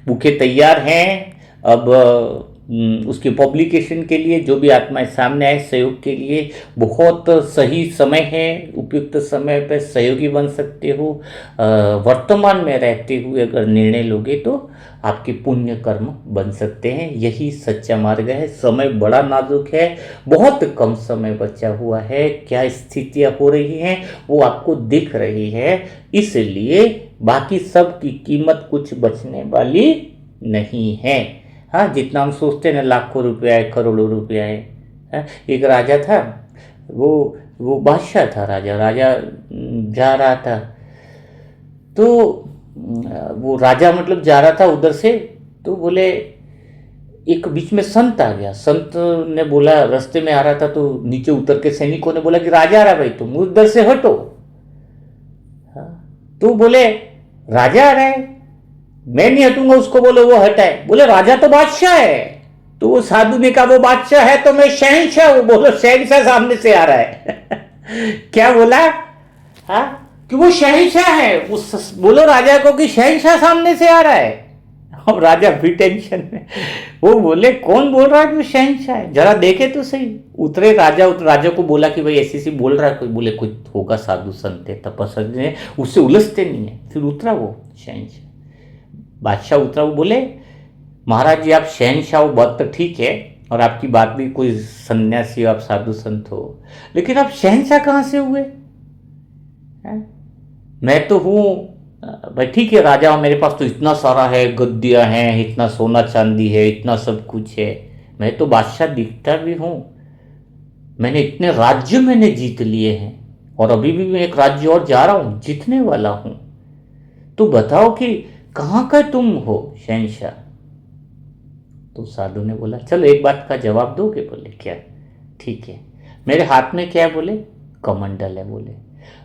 बुकें तैयार हैं अब उसके पब्लिकेशन के लिए। जो भी आत्माएं सामने आए सहयोग के लिए बहुत सही समय है, उपयुक्त समय पर सहयोगी बन सकते हो। वर्तमान में रहते हुए अगर निर्णय लोगे तो आपके पुण्य कर्म बन सकते हैं। यही सच्चा मार्ग है। समय बड़ा नाजुक है, बहुत कम समय बचा हुआ है, क्या स्थितियां हो रही हैं वो आपको दिख रही है, इसलिए बाकी सब की कीमत कुछ बचने वाली नहीं है। हाँ, जितना हम सोचते हैं ना, लाखों रुपया है, करोड़ों रुपया है। हाँ, एक राजा था, वो बादशाह था, राजा जा रहा था, तो वो राजा मतलब जा रहा था उधर से, तो बोले, एक बीच में संत आ गया। संत ने बोला, रास्ते में आ रहा था तो नीचे उतर के सैनिकों ने बोला कि राजा आ रहा भाई, तुम उधर से हटो। हाँ, तो बोले राजा आ रहा है, मैं नहीं हटूंगा, उसको बोलो वो हटाए। बोले राजा तो बादशाह है। तो वो साधु ने कहा वो बादशाह है तो मैं शहंशाह हूं। बोलो शहंशाह सामने से आ रहा है। क्या बोला? हाँ, कि वो शहंशाह है। बोलो राजा को कि शहंशाह सामने से आ रहा है। अब राजा भी टेंशन में, वो बोले कौन बोल रहा है कि शहंशाह है, जरा देखे तो सही। उतरे राजा को बोला कि भाई ऐसी बोल रहा है कोई। बोले कोई होगा, साधु संत है, तपस्वी है, उससे उलझते नहीं है। फिर उतरा वो शहंशाह, बादशाह उतरा, वो बोले महाराज जी आप शहंशाह हो, बात तो ठीक है, और आपकी बात भी, कोई सन्यासी हो आप, साधु संत हो, लेकिन आप शहंशाह कहाँ से हुए? मैं तो हूँ भाई, ठीक है राजा, मेरे पास तो इतना सारा है, गद्दियाँ हैं, इतना सोना चांदी है, इतना सब कुछ है, मैं तो बादशाह दिखता भी हूँ, मैंने इतने राज्य मैंने जीत लिए हैं, और अभी भी मैं एक राज्य और जा रहा हूँ, जीतने वाला हूँ, तो बताओ कि कहाँ का तुम हो शहंशाह? तो साधु ने बोला चलो एक बात का जवाब दोगे? बोले क्या? ठीक है, मेरे हाथ में क्या है? बोले कमंडल है। बोले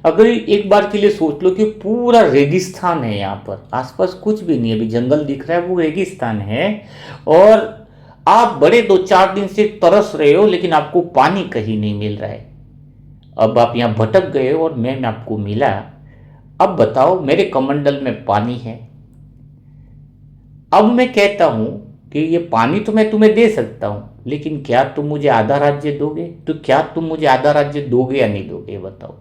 अगर एक बार के लिए सोच लो कि पूरा रेगिस्तान है, यहाँ पर आसपास कुछ भी नहीं है, अभी जंगल दिख रहा है, वो रेगिस्तान है, और आप बड़े 2-4 दिन से तरस रहे हो, लेकिन आपको पानी कहीं नहीं मिल रहा है। अब आप यहाँ भटक गए और मैं आपको मिला। अब बताओ, मेरे कमंडल में पानी है। अब मैं कहता हूं कि ये पानी तो मैं तुम्हें दे सकता हूं, लेकिन क्या तुम मुझे आधा राज्य दोगे? तो क्या तुम मुझे आधा राज्य दोगे या नहीं दोगे, बताओ?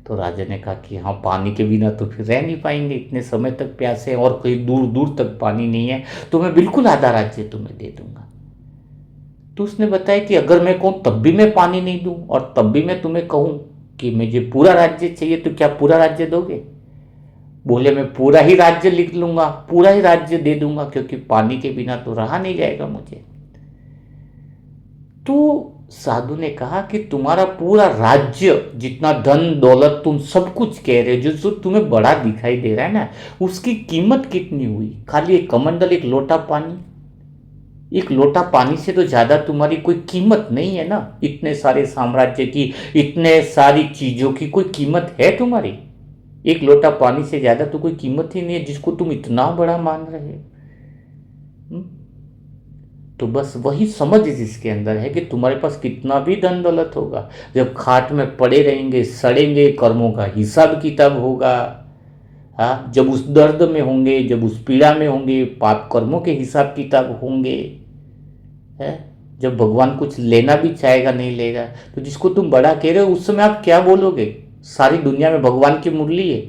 तो राजा ने कहा कि हाँ, पानी के बिना तो फिर रह नहीं पाएंगे, इतने समय तक प्यासे हैं और कहीं दूर दूर तक पानी नहीं है, तो मैं बिल्कुल आधा राज्य तुम्हें दे दूंगा। तो उसने बताया कि अगर मैं कहूँ तब भी मैं पानी नहीं दूं, और तब भी मैं तुम्हें कहूँ कि मुझे पूरा राज्य चाहिए, तो क्या पूरा राज्य दोगे? बोले मैं पूरा ही राज्य लिख लूंगा, पूरा ही राज्य दे दूंगा, क्योंकि पानी के बिना तो रहा नहीं जाएगा मुझे। तो साधु ने कहा कि तुम्हारा पूरा राज्य, जितना धन दौलत तुम सब कुछ कह रहे हो, जो तुम्हें बड़ा दिखाई दे रहा है ना, उसकी कीमत कितनी हुई? खाली एक कमंडल, एक लोटा पानी। एक लोटा पानी से तो ज्यादा तुम्हारी कोई कीमत नहीं है ना। इतने सारे साम्राज्य की, इतने सारी चीजों की कोई कीमत है तुम्हारी? एक लोटा पानी से ज्यादा तो कोई कीमत ही नहीं है, जिसको तुम इतना बड़ा मान रहे हो। तो बस वही समझ जिसके अंदर है कि तुम्हारे पास कितना भी धन दौलत होगा, जब खाट में पड़े रहेंगे, सड़ेंगे, कर्मों का हिसाब किताब होगा। हाँ, जब उस दर्द में होंगे, जब उस पीड़ा में होंगे, पाप कर्मों के हिसाब किताब होंगे, है, जब भगवान कुछ लेना भी चाहेगा नहीं लेगा, तो जिसको तुम बड़ा कह रहे हो उस समय आप क्या बोलोगे? सारी दुनिया में भगवान की मुरली है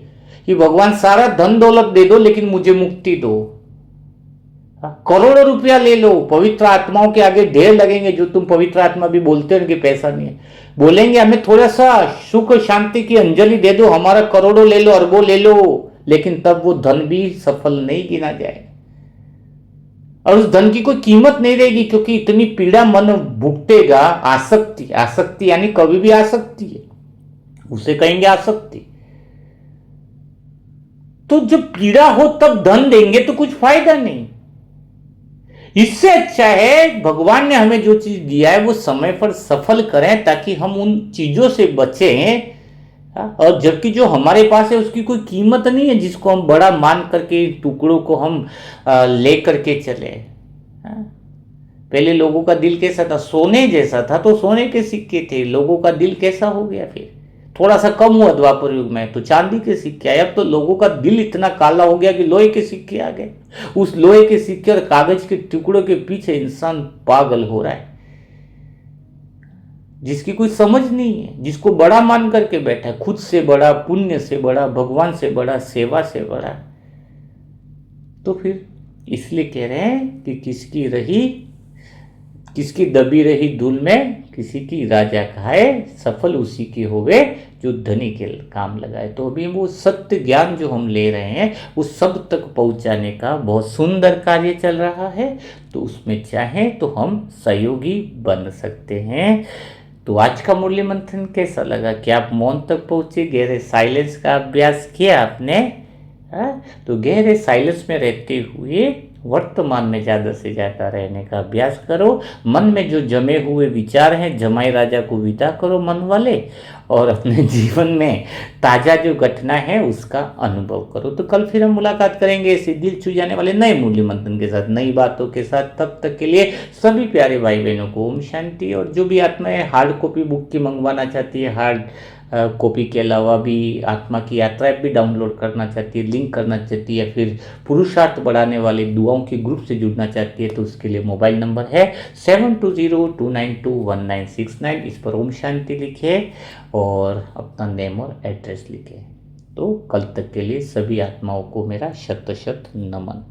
कि भगवान सारा धन दौलत दे दो, लेकिन मुझे मुक्ति दो। करोड़ों रुपया ले लो, पवित्र आत्माओं के आगे ढेर लगेंगे, जो तुम पवित्र आत्मा भी बोलते हो कि पैसा नहीं है, बोलेंगे हमें थोड़ा सा सुख शांति की अंजलि दे दो, हमारा करोड़ों ले लो, अरबों ले लो, लेकिन तब वो धन भी सफल नहीं गिना जाए, और उस धन की कोई कीमत नहीं रहेगी, क्योंकि इतनी पीड़ा मन भुगतेगा। आसक्ति, आसक्ति यानी कभी भी आ सकती है, उसे कहेंगे आसक्ति। तो जब पीड़ा हो तब धन देंगे तो कुछ फायदा नहीं। इससे अच्छा है भगवान ने हमें जो चीज दिया है वो समय पर सफल करें ताकि हम उन चीजों से बचें। और जबकि जो हमारे पास है उसकी कोई कीमत नहीं है जिसको हम बड़ा मान करके टुकड़ों को हम ले करके चले। हाँ? पहले लोगों का दिल कैसा था, सोने जैसा था तो सोने के सिक्के थे, लोगों का दिल कैसा हो गया फिर, थोड़ा सा कम हुआ द्वापर युग में तो चांदी के सिक्के आए, अब तो लोगों का दिल इतना काला हो गया कि लोहे के सिक्के आ गए। उस लोहे के सिक्के और कागज के टुकड़ों के पीछे इंसान पागल हो रहा है, जिसकी कोई समझ नहीं है, जिसको बड़ा मान करके बैठा है, खुद से बड़ा, पुण्य से बड़ा, भगवान से बड़ा, सेवा से बड़ा। तो फिर इसलिए कह रहे हैं कि किसकी दबी रही धूल में किसी की राजा खाए, सफल उसी की होवे जो धनी के काम लगाए। तो अभी वो सत्य ज्ञान जो हम ले रहे हैं वो सब तक पहुंचाने का बहुत सुंदर कार्य चल रहा है, तो उसमें चाहें तो हम सहयोगी बन सकते हैं। तो आज का मूल्य मंथन कैसा लगा? क्या आप मौन तक पहुंचे, गहरे साइलेंस का अभ्यास किया आपने? तो गहरे साइलेंस में रहते हुए वर्तमान में ज़्यादा से ज़्यादा रहने का अभ्यास करो। मन में जो जमे हुए विचार हैं जमाई राजा को विदा करो मन वाले, और अपने जीवन में ताज़ा जो घटना है उसका अनुभव करो। तो कल फिर हम मुलाकात करेंगे ऐसे दिल छू जाने वाले नए मूल्य मंथन के साथ, नई बातों के साथ। तब तक के लिए सभी प्यारे भाई बहनों को ओम शांति। और जो भी आत्माएं हार्ड कॉपी बुक की मंगवाना चाहती है, हार्ड कॉपी के अलावा भी आत्मा की यात्रा ऐप भी डाउनलोड करना चाहती है, लिंक करना चाहती है, फिर पुरुषार्थ बढ़ाने वाले दुआओं के ग्रुप से जुड़ना चाहती है, तो उसके लिए मोबाइल नंबर है 7202921969। इस पर ओम शांति लिखे और अपना नेम और एड्रेस लिखे। तो कल तक के लिए सभी आत्माओं को मेरा शत शत नमन।